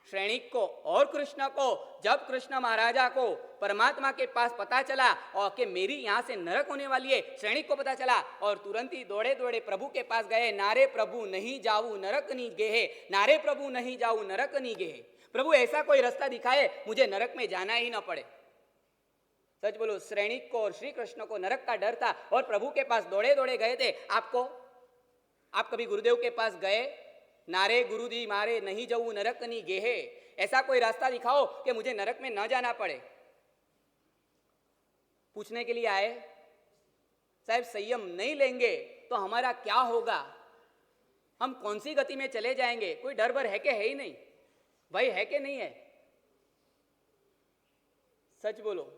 श्रेणिक को और कृष्ण को। जब कृष्ण महाराजा को परमात्मा के पास पता चला और कि मेरी यहाँ से नरक होने वाली है, श्रेणिक को पता चला और तुरंत ही दौड़े दौड़े प्रभु के पास गए, नारे प्रभु नहीं जाऊं नरक नहीं गेहे, नारे प्रभु नहीं जाऊं नरक नहीं गेहे। प्रभु ऐसा कोई रास्ता दिखाए मुझे नरक में जाना ही ना पड़े। सच बोलो, श्रेणिक को और श्री कृष्ण को नरक का डर था और प्रभु के पास दौड़े दौड़े गए थे। आप कभी गुरुदेव के पास गए, नारे गुरुदी मारे नहीं जाऊं नरक नहीं गेहे, ऐसा कोई रास्ता दिखाओ कि मुझे नरक में न जाना पड़े। पूछने के लिए आए, साहब संयम नहीं लेंगे तो हमारा क्या होगा? हम कौन सी गति में चले जाएंगे, कोई डर भर है कि है ही नहीं, भय है कि नहीं है? सच बोलो,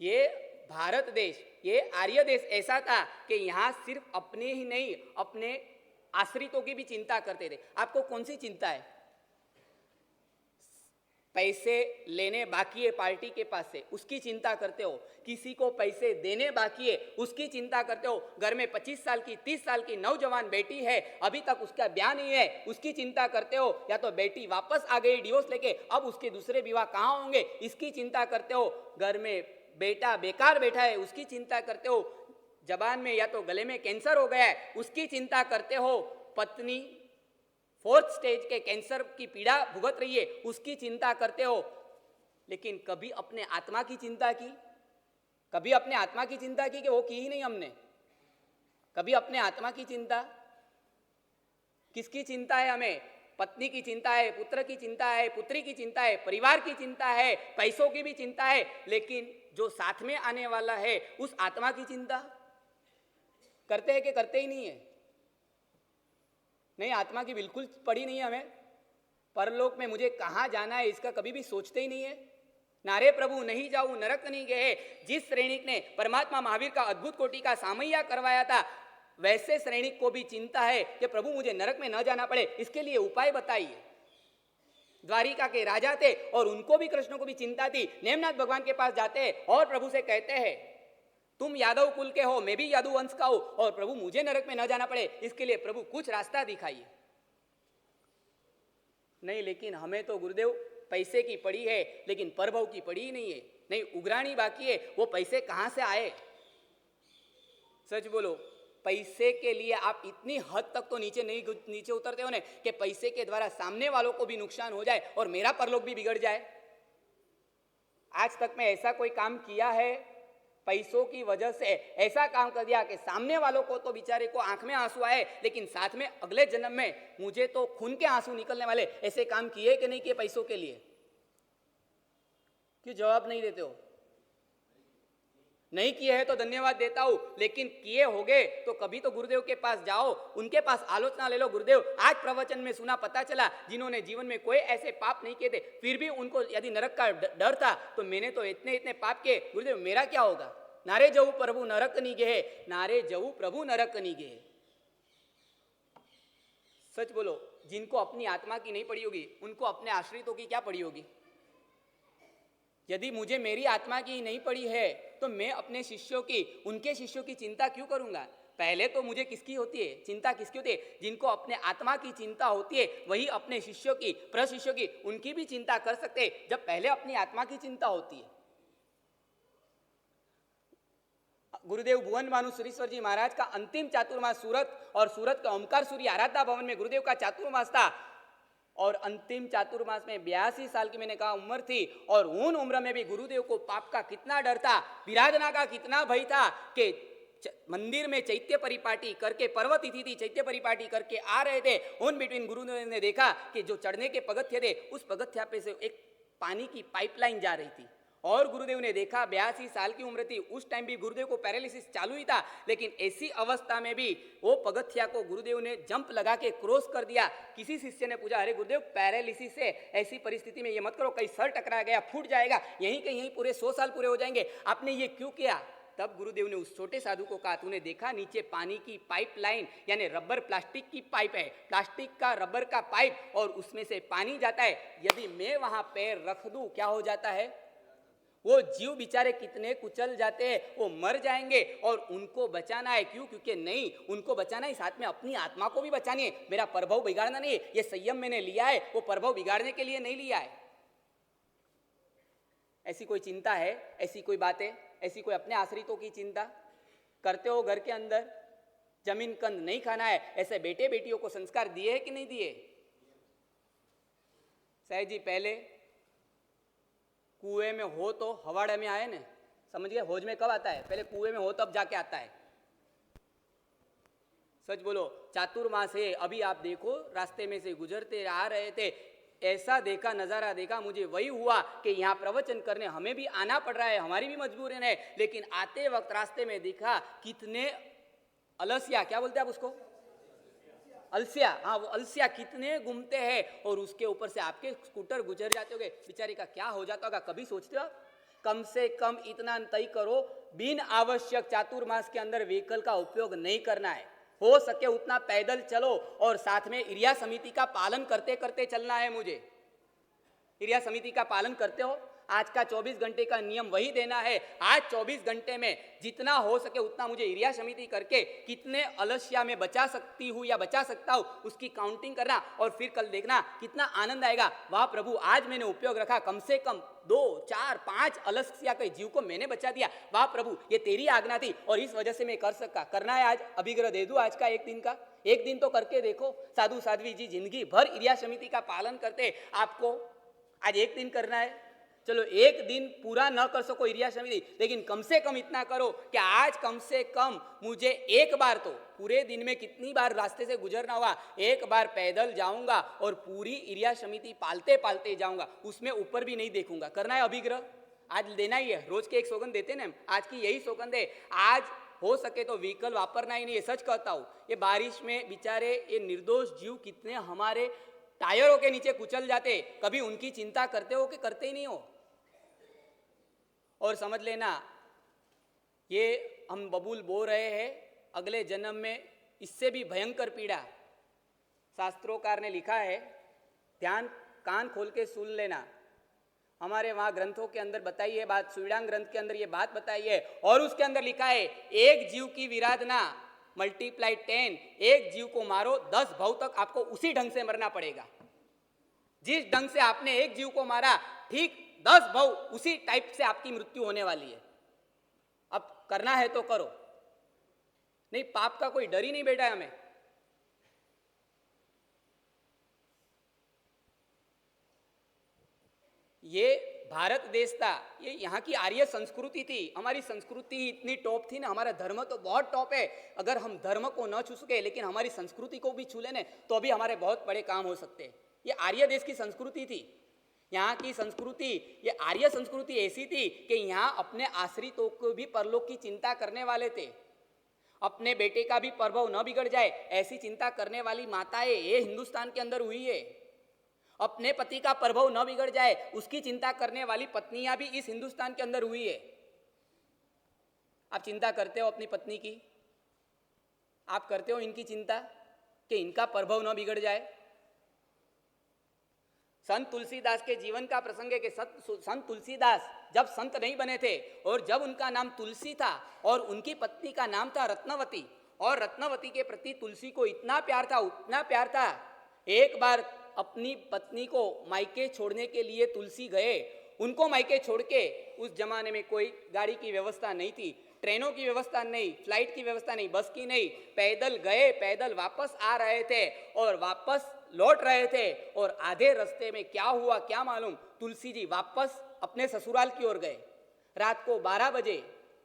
ये भारत देश, ये आर्य देश ऐसा था कि यहां सिर्फ अपने ही नहीं, अपने आश्रितों की भी चिंता करते थे। आपको कौन सी चिंता है? पैसे लेने बाकी है पार्टी के पास से, उसकी चिंता करते हो। किसी को पैसे देने बाकी है, उसकी चिंता करते हो। घर में 25 साल की 30 साल की नौजवान बेटी है, अभी तक उसका ब्याह नहीं है, उसकी चिंता करते हो। या तो बेटी वापस आ गई डिवोर्स लेके, अब उसके दूसरे विवाह कहाँ होंगे, इसकी चिंता करते हो। घर में बेटा बेकार बैठा है, उसकी चिंता करते हो। जबान में या तो गले में कैंसर हो गया है, उसकी चिंता करते हो। पत्नी 4th स्टेज के कैंसर की पीड़ा भुगत रही है, उसकी चिंता करते हो। लेकिन कभी अपने आत्मा की चिंता की? कभी अपने आत्मा की चिंता की? कि वो की ही नहीं हमने। कभी अपने आत्मा की चिंता? किसकी चिंता है हमें? पत्नी की चिंता है, पुत्र की चिंता है, पुत्री की चिंता है, परिवार की चिंता है, पैसों की भी चिंता है। लेकिन जो साथ में आने वाला है, उस आत्मा की चिंता करते हैं कि करते ही नहीं है? नहीं, आत्मा की बिल्कुल पड़ी नहीं है हमें। परलोक में मुझे कहाँ जाना है, इसका कभी भी सोचते ही नहीं है। नारे प्रभु नहीं जाऊं नरक नहीं गए। जिस श्रेणिक ने परमात्मा महावीर का अद्भुत कोटि का सामैया करवाया था, वैसे श्रेणिक को भी चिंता है कि प्रभु मुझे नरक में न जाना पड़े, इसके लिए उपाय बताइए। द्वारिका के राजा थे और उनको भी, कृष्ण को भी चिंता थी। नेमनाथ भगवान के पास जाते हैं और प्रभु से कहते हैं, तुम यादव कुल के हो, मैं भी यादव वंश का हूं, और प्रभु मुझे नरक में न जाना पड़े, इसके लिए प्रभु कुछ रास्ता दिखाइए। नहीं, लेकिन हमें तो गुरुदेव पैसे की पड़ी है, लेकिन परभव की पड़ी ही नहीं है। नहीं, उगरानी बाकी है, वो पैसे कहां से आए? सच बोलो, पैसे के लिए आप इतनी हद तक तो नीचे उतरते हो ना कि पैसे के द्वारा सामने वालों को भी नुकसान हो जाए और मेरा परलोक भी बिगड़ जाए। आज तक में ऐसा कोई काम किया है? पैसों की वजह से ऐसा काम कर दिया कि सामने वालों को तो बेचारे को आंख में आंसू आए, लेकिन साथ में अगले जन्म में मुझे तो खून के आंसू निकलने वाले, ऐसे काम किए कि नहीं किए पैसों के लिए? क्यों जवाब नहीं देते हो? नहीं किए हैं तो धन्यवाद देता हूं, लेकिन किए होगे तो कभी तो गुरुदेव के पास जाओ, उनके पास आलोचना ले लो। गुरुदेव, आज प्रवचन में सुना, पता चला जिन्होंने जीवन में कोई ऐसे पाप नहीं किए थे, फिर भी उनको यदि नरक का डर था, तो मैंने तो इतने इतने पाप किए, गुरुदेव मेरा क्या होगा? नारे जऊ प्रभु नरक नहीं गए, नारे जऊ प्रभु नरक नहीं गए। सच बोलो, जिनको अपनी आत्मा की नहीं पड़ी होगी, उनको अपने आश्रितों की क्या पड़ी होगी? यदि मुझे मेरी आत्मा की नहीं पड़ी है, तो मैं अपने शिष्यों की, उनके शिष्यों की चिंता क्यों करूंगा? पहले तो मुझे किसकी होती है चिंता? किसकी होती है? जिनको अपने आत्मा की चिंता होती है, वही अपने शिष्यों की, प्रशिष्यों की, उनकी भी चिंता कर सकते हैं, जब पहले अपनी आत्मा की चिंता होती है। गुरुदेव भुवन भानु सुरेश्वर जी महाराज का अंतिम चातुर्मास सूरत, और सूरत का ओमकार सूर्य आराधना भवन में गुरुदेव का चातुर्मास था, और अंतिम चातुर्मास में 82 साल की मैंने कहा उम्र थी, और उन उम्र में भी गुरुदेव को पाप का कितना डर था, विराधना का कितना भय था कि मंदिर में चैत्य परिपाटी करके, पर्व तिथि थी, चैत्य परिपाटी करके आ रहे थे, उन बिटवीन गुरुदेव ने देखा कि जो चढ़ने के पगथ्य थे, उस पगथ्या पे से एक पानी की पाइपलाइन जा रही थी, और गुरुदेव ने देखा 82 साल की उम्र थी, उस टाइम भी गुरुदेव को पैरालिसिस चालू ही था, लेकिन ऐसी अवस्था में भी वो पगथ्या को गुरुदेव ने जंप लगा के क्रॉस कर दिया। किसी शिष्य ने पूछा, अरे गुरुदेव पैरालिसिस है, ऐसी परिस्थिति में ये मत करो, कहीं सर टकरा गया, फूट जाएगा, यहीं के यहीं पूरे 100 साल पूरे हो जाएंगे, आपने ये क्यों किया? तब गुरुदेव ने उस छोटे साधु को कहा, तूने देखा नीचे पानी की पाइपलाइन, यानी रबर प्लास्टिक की पाइप है, प्लास्टिक का रबर का पाइप, और उसमें से पानी जाता है, यदि मैं वहां पैर रख दूं क्या हो जाता है? वो जीव बेचारे कितने कुचल जाते हैं, वो मर जाएंगे, और उनको बचाना है। क्यों? क्योंकि नहीं, उनको बचाना है, साथ में अपनी आत्मा को भी बचानी है। मेरा प्रभाव बिगाड़ना नहीं है, ये संयम मैंने लिया है, वो प्रभाव बिगाड़ने के लिए नहीं लिया है। ऐसी कोई चिंता है? ऐसी कोई बातें? ऐसी कोई अपने आश्रितों की चिंता करते हो? घर के अंदर जमीन कंद नहीं खाना है, ऐसे बेटे बेटियों को संस्कार दिए है कि नहीं दिए? सहज जी, पहले कुएं में हो तो हवाड़े में आए ना, समझ गए? हौज में कब आता है? पहले कुएं में हो तब जाके आता है। सच बोलो, चातुर्मास है, अभी आप देखो रास्ते में से गुजरते आ रहे थे, ऐसा देखा, नजारा देखा, मुझे वही हुआ कि यहाँ प्रवचन करने हमें भी आना पड़ रहा है, हमारी भी मजबूरी है, लेकिन आते वक्त रास्ते में देखा कितने अलसिया, क्या बोलते हैं आप उसको, अलसिया, हाँ वो अलसिया कितने घूमते हैं और उसके ऊपर से आपके स्कूटर गुजर जाते होगे, बेचारे का क्या हो जाता होगा, कभी सोचते हो? कम से कम इतना तय करो, बिन आवश्यक चातुर्मास के अंदर व्हीकल का उपयोग नहीं करना है, हो सके उतना पैदल चलो और साथ में एरिया समिति का पालन करते करते चलना है। मुझे एरिया समिति का पालन करते हो? आज का 24 घंटे का नियम वही देना है। आज 24 घंटे में जितना हो सके उतना मुझे एरिया समिति करके कितने अलस्या में बचा सकती हूँ या बचा सकता हूँ उसकी काउंटिंग करना और फिर कल देखना कितना आनंद आएगा। वाह प्रभु, आज मैंने उपयोग रखा, कम से कम 2, 4, 5 अलस्या के जीव को मैंने बचा दिया। वाह प्रभु, ये तेरी आज्ञा थी और इस वजह से मैं कर सका। करना है आज अभिग्रह दे दूं आज का एक दिन का, एक दिन तो करके देखो। साधु साध्वी जी जिंदगी भर एरिया समिति का पालन करते, आपको आज एक दिन करना है। चलो एक दिन पूरा न कर सको एरिया समिति, लेकिन कम से कम इतना करो कि आज कम से कम मुझे एक बार तो, पूरे दिन में कितनी बार रास्ते से गुजरना होगा, एक बार पैदल जाऊंगा और पूरी एरिया समिति पालते पालते जाऊंगा, उसमें ऊपर भी नहीं देखूंगा। करना है अभिग्रह, आज देना ही है। रोज के एक सौगंध देते ना, आज की यही सौगंध है। आज हो सके तो व्हीकल वापरना ही नहीं है। सच कहता हूँ, ये बारिश में बेचारे ये निर्दोष जीव कितने हमारे टायरों के नीचे कुचल जाते, कभी उनकी चिंता करते हो कि करते ही नहीं हो? और समझ लेना, ये हम बबूल बो रहे हैं, अगले जन्म में इससे भी भयंकर पीड़ा शास्त्रोकार ने लिखा है। ध्यान कान खोल के सुन लेना, हमारे वहाँ ग्रंथों के अंदर बताई है बात, सुविडांग ग्रंथ के अंदर ये बात बताई है और उसके अंदर लिखा है एक जीव की विराधना मल्टीप्लाई 10, एक जीव को मारो 10 भव तक आपको उसी ढंग से मरना पड़ेगा। जिस ढंग से आपने एक जीव को मारा, ठीक 10 भव उसी टाइप से आपकी मृत्यु होने वाली है। अब करना है तो करो, नहीं पाप का कोई डर ही नहीं बैठा है हमें। ये भारत देश था, ये यहाँ की आर्य संस्कृति थी। हमारी संस्कृति इतनी टॉप थी ना, हमारा धर्म तो बहुत टॉप है। अगर हम धर्म को न छू सके लेकिन हमारी संस्कृति को भी छू लेने तो अभी हमारे बहुत बड़े काम हो सकते हैं। ये आर्य देश की संस्कृति थी। यहाँ की संस्कृति, ये आर्य संस्कृति ऐसी थी कि यहाँ अपने आश्रितों को भी परलोक की चिंता करने वाले थे। अपने बेटे का भी प्रभाव न बिगड़ जाए ऐसी चिंता करने वाली माताएं ये हिंदुस्तान के अंदर हुई है। अपने पति का प्रभाव न बिगड़ जाए उसकी चिंता करने वाली पत्नियां भी इस हिंदुस्तान के अंदर हुई है। आप चिंता करते हो अपनी पत्नी की? आप करते हो इनकी चिंता कि इनका प्रभाव न बिगड़ जाए? संत तुलसीदास के जीवन का प्रसंग है कि संत तुलसीदास जब संत नहीं बने थे और जब उनका नाम तुलसी था और उनकी पत्नी का नाम था रत्नवती, और रत्नवती के प्रति तुलसी को इतना प्यार था, उतना प्यार था, एक बार अपनी पत्नी को मायके छोड़ने के लिए तुलसी गए। उनको मायके छोड़ के, उस जमाने में कोई गाड़ी की व्यवस्था नहीं थी, ट्रेनों की व्यवस्था नहीं, फ्लाइट की व्यवस्था नहीं, बस की नहीं, पैदल गए, पैदल वापस आ रहे थे और वापस लौट रहे थे। और आधे रास्ते में क्या हुआ क्या मालूम, तुलसी जी वापस अपने ससुराल की ओर गए। रात को 12 बजे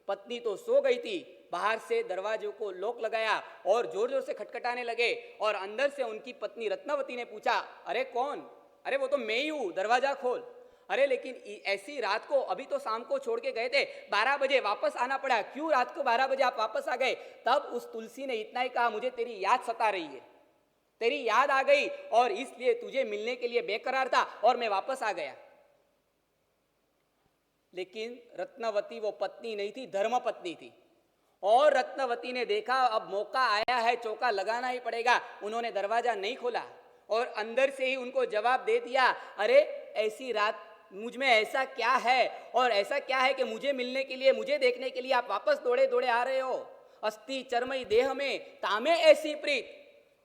पत्नी तो सो गई थी, बाहर से दरवाजों को लॉक लगाया और जोर जोर से खटखटाने लगे और अंदर से उनकी पत्नी रत्नावती ने पूछा, अरे कौन? अरे वो तो मैं ही हूँ, दरवाजा खोल। अरे लेकिन ऐसी रात को, अभी तो शाम को छोड़ के गए थे, 12 बजे वापस आना पड़ा, क्यों रात को 12 बजे आप वापस आ गए? तब उस तुलसी ने इतना ही कहा, मुझे तेरी याद सता रही है, तेरी याद आ गई और इसलिए तुझे मिलने के लिए बेकरार था और मैं वापस आ गया। लेकिन रत्नावती वो पत्नी नहीं थी, धर्म पत्नी थी। और रत्नावती ने देखा अब मौका आया है, चौका लगाना ही पड़ेगा। उन्होंने दरवाजा नहीं खोला और अंदर से ही उनको जवाब दे दिया, अरे ऐसी रात मुझ में ऐसा क्या है और ऐसा क्या है कि मुझे मिलने के लिए, मुझे देखने के लिए आप वापस दौड़े दौड़े आ रहे हो? अस्थि चर्मई देह में तामे ऐसी प्रीत,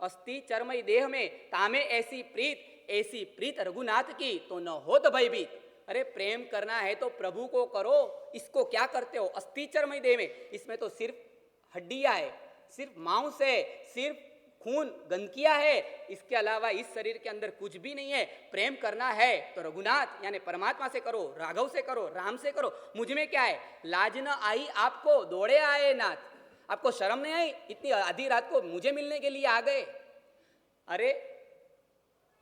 अस्थि चर्मई देह में तामे ऐसी प्रीत रघुनाथ की तो न हो तो भयभीत। अरे प्रेम करना है तो प्रभु को करो, इसको क्या करते हो? अस्थि चर्मई देह में, इसमें तो सिर्फ हड्डियां है, सिर्फ मांस है, सिर्फ खून गंदकियां है, इसके अलावा इस शरीर के अंदर कुछ भी नहीं है। प्रेम करना है तो रघुनाथ यानी परमात्मा से करो, राघव से करो, राम से करो। मुझ में क्या है? लाज न आई आपको, दौड़े आए नाथ, आपको शर्म नहीं आई? इतनी आधी रात को मुझे मिलने के लिए आ गए। अरे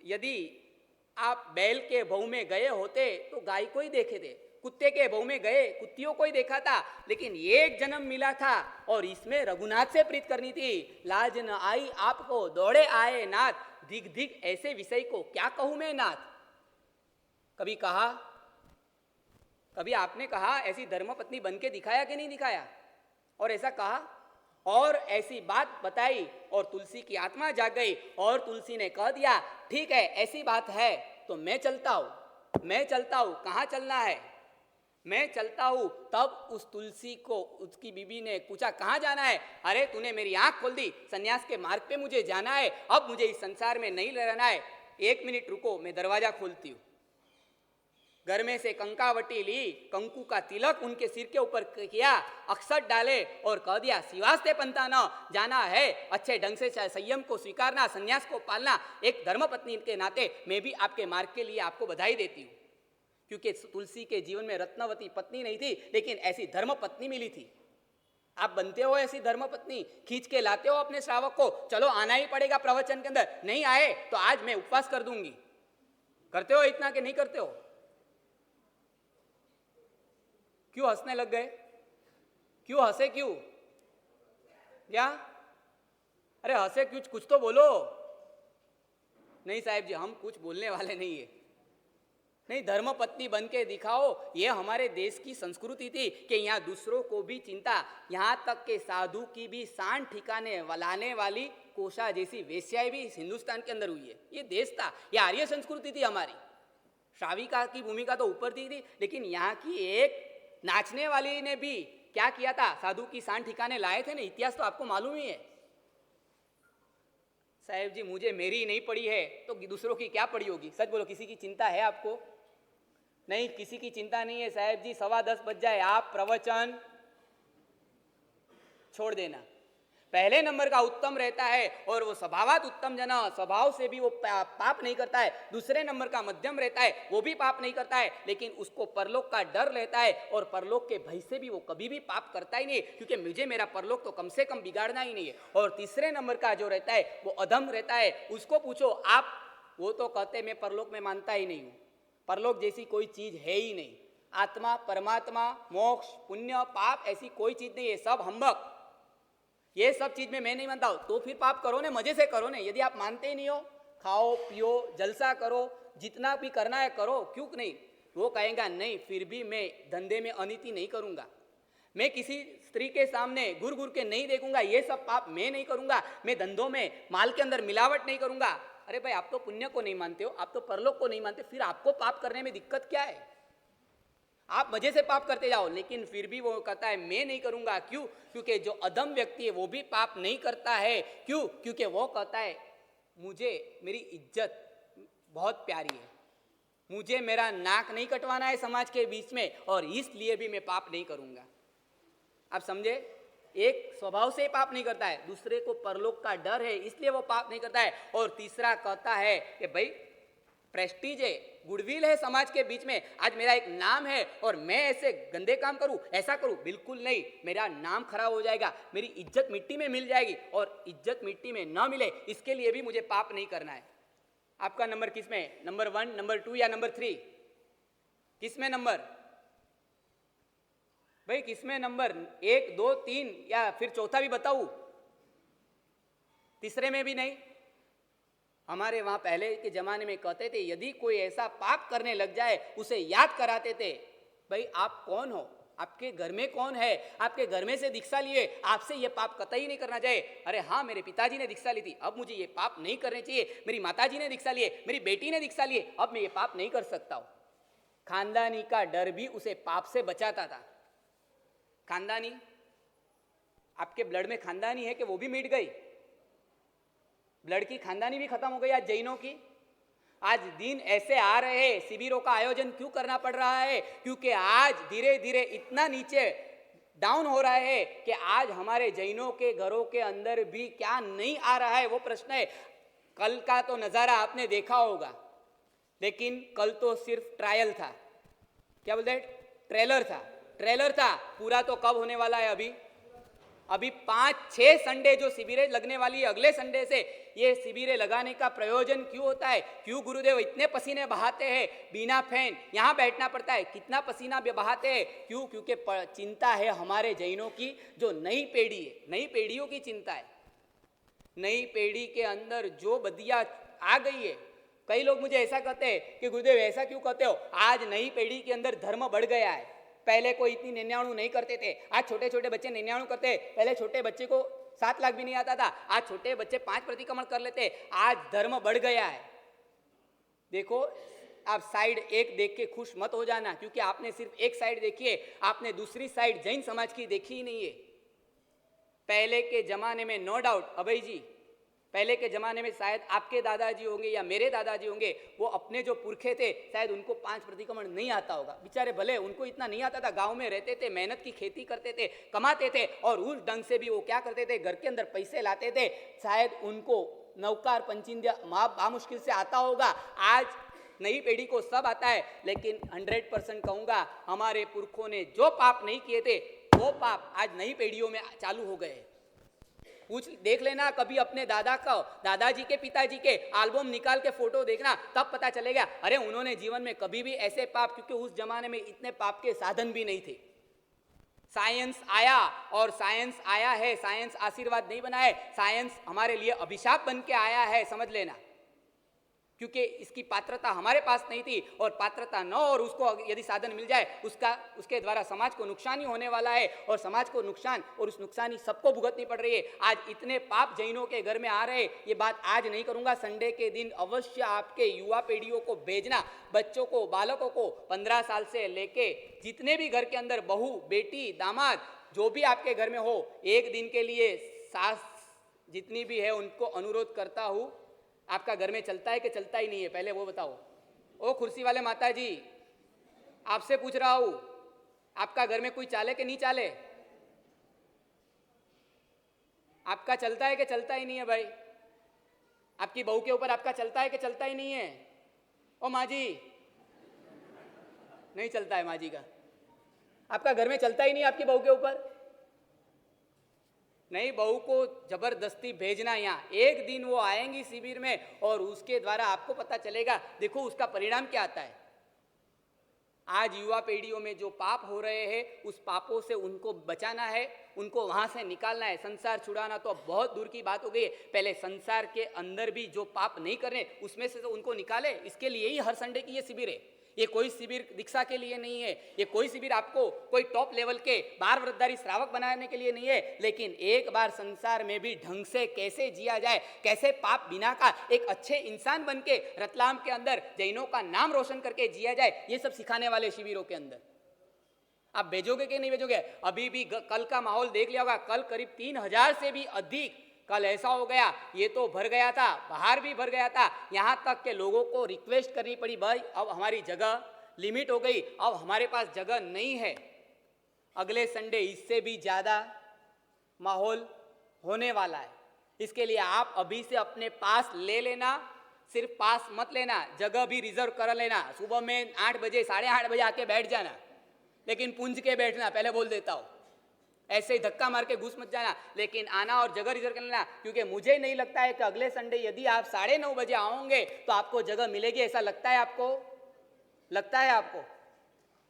यदि आप बैल के भव में गए होते तो गाय को ही देखे थे, कुत्ते के भव में गए, कुत्तियों को ही देखा था, लेकिन एक जन्म मिला था और इसमें रघुनाथ से प्रीत करनी थी। लाज न आई आपको दौड़े आए नाथ, दिग दिग ऐसे विषय को क्या कहूं मैं नाथ। कभी कहा, कभी आपने कहा ऐसी धर्मपत्नी बन के दिखाया कि नहीं दिखाया, और ऐसा कहा और ऐसी बात बताई और तुलसी की आत्मा जाग गई और तुलसी ने कह दिया ठीक है ऐसी बात है तो मैं चलता हूं, मैं चलता हूं। कहाँ चलना है? मैं चलता हूं। तब उस तुलसी को उसकी बीबी ने पूछा कहाँ जाना है? अरे तूने मेरी आंख खोल दी, सन्यास के मार्ग पे मुझे जाना है, अब मुझे इस संसार में नहीं रहना है। 1 मिनट रुको, मैं दरवाजा खोलती हूँ। घर में से कंकावटी ली, कंकु का तिलक उनके सिर के ऊपर किया, अक्षत डाले और कह दिया शिवास्ते पंथा न जाना है, अच्छे ढंग से संयम को स्वीकारना, संन्यास को पालना। एक धर्मपत्नी के नाते मैं भी आपके मार्ग के लिए आपको बधाई देती हूँ, क्योंकि तुलसी के जीवन में रत्नवती पत्नी नहीं थी, लेकिन ऐसी धर्मपत्नी मिली थी। आप बनते हो ऐसी धर्मपत्नी, खींच के लाते हो अपने श्रावक को, चलो आना ही पड़ेगा प्रवचन के अंदर, नहीं आए तो आज मैं उपवास कर दूंगी। करते हो इतना कि नहीं करते हो? क्यों हंसने लग गए? क्यों हंसे? क्यों? क्या? अरे हंसे क्यों? कुछ तो बोलो। नहीं साहब जी, हम कुछ बोलने वाले नहीं है। नहीं, धर्मपत्नी बन के दिखाओ। ये हमारे देश की संस्कृति थी कि यहाँ दूसरों को भी चिंता, यहाँ तक के साधु की भी शान ठिकाने लाने वाली कोशा जैसी वेश्याएं भी हिंदुस्तान के अंदर हुई है। ये देश था, ये आर्य संस्कृति थी हमारी। श्राविका की भूमिका तो ऊपर थी, लेकिन यहाँ की एक नाचने वाली ने भी क्या किया था, साधु की शान ठिकाने लाए थे ना। इतिहास तो आपको मालूम ही है। साहेब जी मुझे मेरी नहीं पड़ी है तो दूसरों की क्या पड़ी होगी? सच बोलो, किसी की चिंता है आपको? नहीं, किसी की चिंता नहीं है साहेब जी। 10:15 बज जाए, आप प्रवचन छोड़ देना। पहले नंबर का उत्तम रहता है और वो स्वभावत उत्तम जना, स्वभाव से भी वो पाप नहीं करता है। दूसरे नंबर का मध्यम रहता है, वो भी पाप नहीं करता है, लेकिन उसको परलोक का डर रहता है और परलोक के भय से भी वो कभी भी पाप करता ही नहीं, क्योंकि मुझे मेरा परलोक तो कम से कम बिगाड़ना ही नहीं है। और तीसरे नंबर का जो रहता है वो अधम रहता है। उसको पूछो आप, वो तो कहते मैं परलोक में मानता ही नहीं हूँ, परलोक जैसी कोई चीज है ही नहीं। आत्मा, परमात्मा, मोक्ष, पुण्य, पाप ऐसी कोई चीज नहीं है, सब हम्बक। ये सब चीज में मैं नहीं मानता हूं। तो फिर पाप करो ने, मजे से करो ने। यदि आप मानते ही नहीं हो, खाओ पियो जलसा करो, जितना भी करना है करो, क्यों नहीं? वो कहेगा नहीं फिर भी मैं धंधे में अनीति नहीं करूंगा, मैं किसी स्त्री के सामने घूर घूर के नहीं देखूंगा, ये सब पाप मैं नहीं करूंगा, मैं धंधों में माल के अंदर मिलावट नहीं करूंगा। अरे भाई, आप तो पुण्य को नहीं मानते हो, आप तो परलोक को नहीं मानते, फिर आपको पाप करने में दिक्कत क्या है? आप मजे से पाप करते जाओ, लेकिन फिर भी वो कहता है मैं नहीं करूंगा। क्यों? क्योंकि जो अधम व्यक्ति है वो भी पाप नहीं करता है। क्यों? क्योंकि वो कहता है मुझे मेरी इज्जत बहुत प्यारी है, मुझे मेरा नाक नहीं कटवाना है समाज के बीच में, और इसलिए भी मैं पाप नहीं करूंगा। आप समझे? एक स्वभाव से पाप नहीं करता है, दूसरे को परलोक का डर है इसलिए वो पाप नहीं करता है। और तीसरा कहता है कि भाई प्रेस्टीज है, गुडविल है समाज के बीच में, आज मेरा एक नाम है और मैं ऐसे गंदे काम करूं, ऐसा करूं, बिल्कुल नहीं, मेरा नाम खराब हो जाएगा, मेरी इज्जत मिट्टी में मिल जाएगी, और इज्जत मिट्टी में न मिले इसके लिए भी मुझे पाप नहीं करना है। आपका नंबर किस में? नंबर 1, नंबर 2 या नंबर 3? किस में नंबर? भाई किस में नंबर? 1, 2, 3 या फिर चौथा भी बताऊं? तीसरे में भी नहीं? हमारे वहां पहले के जमाने में कहते थे यदि कोई ऐसा पाप करने लग जाए उसे याद कराते थे, भाई आप कौन हो, आपके घर में कौन है, आपके घर में से दीक्षा लिए, आपसे ये पाप कतई नहीं करना चाहिए। अरे हाँ, मेरे पिताजी ने दीक्षा ली थी, अब मुझे ये पाप नहीं करने चाहिए। मेरी माताजी ने दीक्षा लिए, मेरी बेटी ने दीक्षा लिए, अब मैं ये पाप नहीं कर सकता हूं। खानदानी का डर भी उसे पाप से बचाता था। खानदानी, आपके ब्लड में खानदानी है कि वो भी मिट गई? ब्लड की खानदानी भी खत्म हो गई आज जैनों की। आज दिन ऐसे आ रहे हैं, शिविरों का आयोजन क्यों करना पड़ रहा है? क्योंकि आज धीरे धीरे इतना नीचे डाउन हो रहा है कि आज हमारे जैनों के घरों के अंदर भी क्या नहीं आ रहा है, वो प्रश्न है। कल का तो नजारा आपने देखा होगा, लेकिन कल तो सिर्फ ट्रायल था, क्या बोलते हैं, ट्रेलर था, ट्रेलर था। पूरा तो कब होने वाला है? अभी अभी 5-6 संडे जो शिविरें लगने वाली है अगले संडे से, ये शिविरें लगाने का प्रयोजन क्यों होता है? क्यों गुरुदेव इतने पसीने बहाते हैं? बिना फैन यहाँ बैठना पड़ता है, कितना पसीना बहाते हैं? क्यों? क्योंकि चिंता है हमारे जैनों की, जो नई पीढ़ी है, नई पीढ़ियों की चिंता है। नई पीढ़ी के अंदर जो बदिया आ गई है। कई लोग मुझे ऐसा कहते हैं कि गुरुदेव ऐसा क्यों कहते हो, आज नई पीढ़ी के अंदर धर्म बढ़ गया है। पहले कोई इतनी निन्याणु नहीं करते थे, आज छोटे छोटे बच्चे निन्याणु करते हैं। पहले छोटे बच्चे को 7 लाख भी नहीं आता था, आज छोटे बच्चे 5 प्रतिक्रमण कर लेते। आज धर्म बढ़ गया है। देखो, आप साइड एक देख के खुश मत हो जाना, क्योंकि आपने सिर्फ एक साइड देखी है, आपने दूसरी साइड जैन समाज की देखी ही नहीं है। पहले के जमाने में नो डाउट अभय जी, पहले के जमाने में शायद आपके दादाजी होंगे या मेरे दादाजी होंगे, वो अपने जो पुरखे थे शायद उनको 5 प्रतिक्रमण नहीं आता होगा। बेचारे भले उनको इतना नहीं आता था, गांव में रहते थे, मेहनत की खेती करते थे, कमाते थे, और उस ढंग से भी वो क्या करते थे, घर के अंदर पैसे लाते थे। शायद उनको नौकार पंचिंद्या बामुश्किल से आता होगा। आज नई पीढ़ी को सब आता है, लेकिन 100% कहूंगा हमारे पुरखों ने जो पाप नहीं किए थे वो पाप आज नई पीढ़ियों में चालू हो गए। पूछ देख लेना कभी अपने दादा का, दादाजी के पिताजी के एल्बम निकाल के फोटो देखना, तब पता चलेगा अरे उन्होंने जीवन में कभी भी ऐसे पाप, क्योंकि उस जमाने में इतने पाप के साधन भी नहीं थे। साइंस आया और साइंस आया है, साइंस आशीर्वाद नहीं बना है, साइंस हमारे लिए अभिशाप बन के आया है, समझ लेना। क्योंकि इसकी पात्रता हमारे पास नहीं थी, और पात्रता न और उसको यदि साधन मिल जाए उसके द्वारा समाज को नुकसान ही होने वाला है, और समाज को नुकसान और उस नुकसानी सबको भुगतनी पड़ रही है। आज इतने पाप जैनों के घर में आ रहे, ये बात आज नहीं करूंगा, संडे के दिन अवश्य आपके युवा पीढ़ियों को भेजना, बच्चों को, बालकों को 15 साल से लेके जितने भी घर के अंदर बहू, बेटी, दामाद जो भी आपके घर में हो, एक दिन के लिए सास जितनी भी है उनको अनुरोध करता हूं, आपका घर में चलता है कि चलता ही नहीं है, पहले वो बताओ। ओ कुर्सी वाले माता जी, आपसे पूछ रहा हूं, आपका घर में कोई चाले कि नहीं चाले? आपका चलता है कि चलता ही नहीं है भाई? आपकी बहू के ऊपर आपका चलता है कि चलता ही नहीं है? ओ माँ जी, नहीं चलता है माँ जी का। आपका घर में चलता ही नहीं आपकी बहू के ऊपर? नहीं, बहू को जबरदस्ती भेजना यहाँ, एक दिन वो आएंगी शिविर में और उसके द्वारा आपको पता चलेगा, देखो उसका परिणाम क्या आता है। आज युवा पीढ़ियों में जो पाप हो रहे हैं, उस पापों से उनको बचाना है, उनको वहां से निकालना है। संसार छुड़ाना तो अब बहुत दूर की बात हो गई है, पहले संसार के अंदर भी जो पाप नहीं करने उसमें से तो उनको निकाले। इसके लिए ही हर संडे की ये शिविर है। ये कोई शिविर दीक्षा के लिए नहीं है, ये कोई शिविर आपको कोई टॉप लेवल के बार व्रतधारी श्रावक बनाने के लिए नहीं है, लेकिन एक बार संसार में भी ढंग से कैसे जिया जाए, कैसे पाप बिना का एक अच्छे इंसान बन के रतलाम के अंदर जैनों का नाम रोशन करके जिया जाए, ये सब सिखाने वाले शिविरों के अंदर आप भेजोगे कि नहीं भेजोगे? अभी भी कल का माहौल देख लिया होगा, कल करीब 3000 से भी अधिक, कल ऐसा हो गया, ये तो भर गया था, बाहर भी भर गया था, यहां तक के लोगों को रिक्वेस्ट करनी पड़ी, भाई अब हमारी जगह लिमिट हो गई, अब हमारे पास जगह नहीं है। अगले संडे इससे भी ज्यादा माहौल होने वाला है। इसके लिए आप अभी से अपने पास ले लेना, सिर्फ पास मत लेना, जगह भी रिजर्व कर लेना। सुबह में 8 बजे 8:30 बजे आके बैठ जाना, लेकिन पूंज के बैठना, पहले बोल देता हूं, ऐसे ही धक्का मार के घुस मत जाना, लेकिन आना और जगह रिजर्व कर लेना। क्योंकि मुझे नहीं लगता है कि अगले संडे यदि आप 9:30 बजे आओगे तो आपको जगह मिलेगी, ऐसा लगता है आपको? लगता है आपको?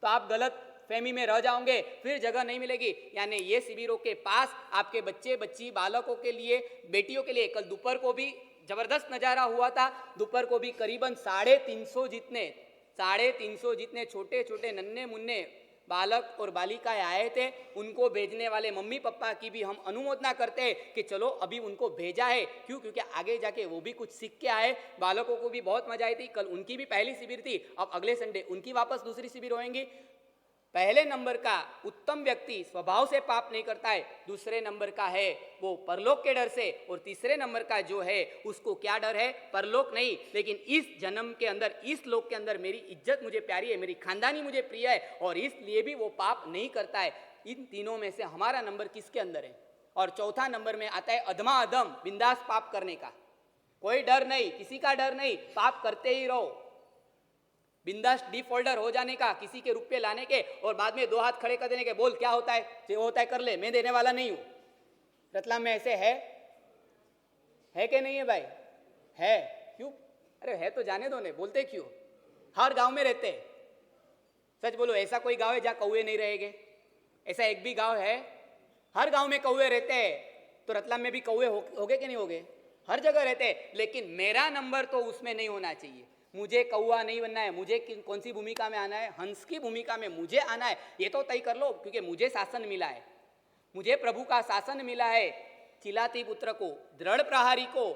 तो आप गलत फहमी में रह जाओगे, फिर जगह नहीं मिलेगी। यानी ये शिविरों के पास आपके बच्चे बच्ची बालकों के लिए, बेटियों के लिए, कल दोपहर को भी जबरदस्त नजारा हुआ था। दोपहर को भी करीबन 350 जितने छोटे छोटे नन्हे मुन्ने बालक और बालिकाएं आए थे। उनको भेजने वाले मम्मी पापा की भी हम अनुमोदना करते हैं कि चलो अभी उनको भेजा है। क्यों? क्योंकि आगे जाके वो भी कुछ सीख के आए। बालकों को भी बहुत मजा आई थी, कल उनकी भी पहली शिविर थी, अब अगले संडे उनकी वापस दूसरी शिविर होंगी। पहले नंबर का उत्तम व्यक्ति स्वभाव से पाप नहीं करता है, दूसरे नंबर का है वो परलोक के डर से, और तीसरे नंबर का जो है उसको क्या डर है? परलोक नहीं, लेकिन इस जन्म के अंदर, इस लोक के अंदर मेरी इज्जत मुझे प्यारी है, मेरी खानदानी मुझे प्रिय है, और इसलिए भी वो पाप नहीं करता है। इन तीनों में से हमारा नंबर किसके अंदर है? और चौथा नंबर में आता है अधमा अधम बिंदास पाप करने का। कोई डर नहीं, किसी का डर नहीं, पाप करते ही रहो, बिंदास डिफॉल्टर हो जाने का, किसी के रुपये लाने के और बाद में 2 हाथ खड़े कर देने के, बोल क्या होता है, जो होता है कर ले, मैं देने वाला नहीं हूं। रतलाम में ऐसे है कि नहीं है भाई? है। क्यों? अरे है तो जाने दो ने, बोलते क्यों? हर गांव में रहते हैं। सच बोलो, ऐसा कोई गांव है जहां कौवे नहीं रहेंगे? ऐसा एक भी गांव है? हर गांव में कौवे रहते हैं, तो रतलाम में भी कौवे होगे कि नहीं होगे? हर जगह रहते हैं। लेकिन मेरा नंबर तो उसमें नहीं होना चाहिए। मुझे कौवा नहीं बनना है। मुझे कौन सी भूमिका में आना है? हंस की भूमिका में मुझे आना है। ये तो तय कर लो, क्योंकि मुझे शासन मिला है, मुझे प्रभु का शासन मिला है। चिलाती पुत्र को, दृढ़ प्रहारी को,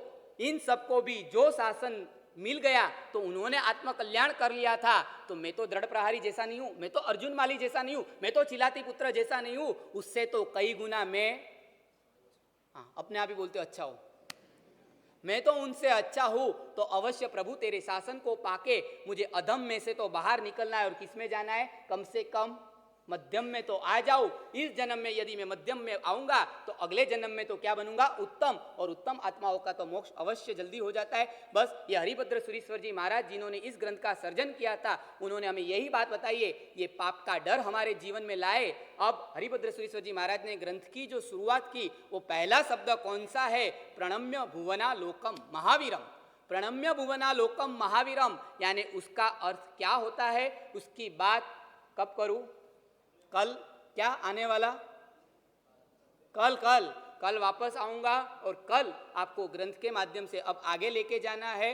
इन सबको भी जो शासन मिल गया तो उन्होंने आत्मकल्याण कर लिया था। तो मैं तो दृढ़ प्रहारी जैसा नहीं हूं, मैं तो अर्जुन माली जैसा नहीं हूं, मैं तो चिलाती पुत्र जैसा नहीं हूं। उससे तो कई गुना मैं अपने आप ही बोलते अच्छा हो, मैं तो उनसे अच्छा हूं। तो अवश्य प्रभु तेरे शासन को पाके मुझे अधम में से तो बाहर निकलना है। और किस में जाना है? कम से कम मध्यम में तो आ जाऊं। इस जन्म में यदि मैं मध्यम में आऊंगा तो अगले जन्म में तो क्या बनूंगा? उत्तम। और उत्तम आत्माओं का तो मोक्ष अवश्य जल्दी हो जाता है। बस ये हरिभद्र सुरीश्वर जी महाराज जिन्होंने इस ग्रंथ का सर्जन किया था, उन्होंने हमें यही बात बताई है। ये पाप का डर हमारे जीवन में लाए। अब हरिभद्र सुरीश्वर जी महाराज ने ग्रंथ की जो शुरुआत की, वो पहला शब्द कौन सा है? प्रणम्य भुवना लोकम महावीरम। प्रणम्य भुवना लोकम महावीरम, यानी उसका अर्थ क्या होता है? उसकी बात कब करूं? कल। क्या आने वाला? कल कल कल वापस आऊंगा और कल आपको ग्रंथ के माध्यम से अब आगे लेके जाना है।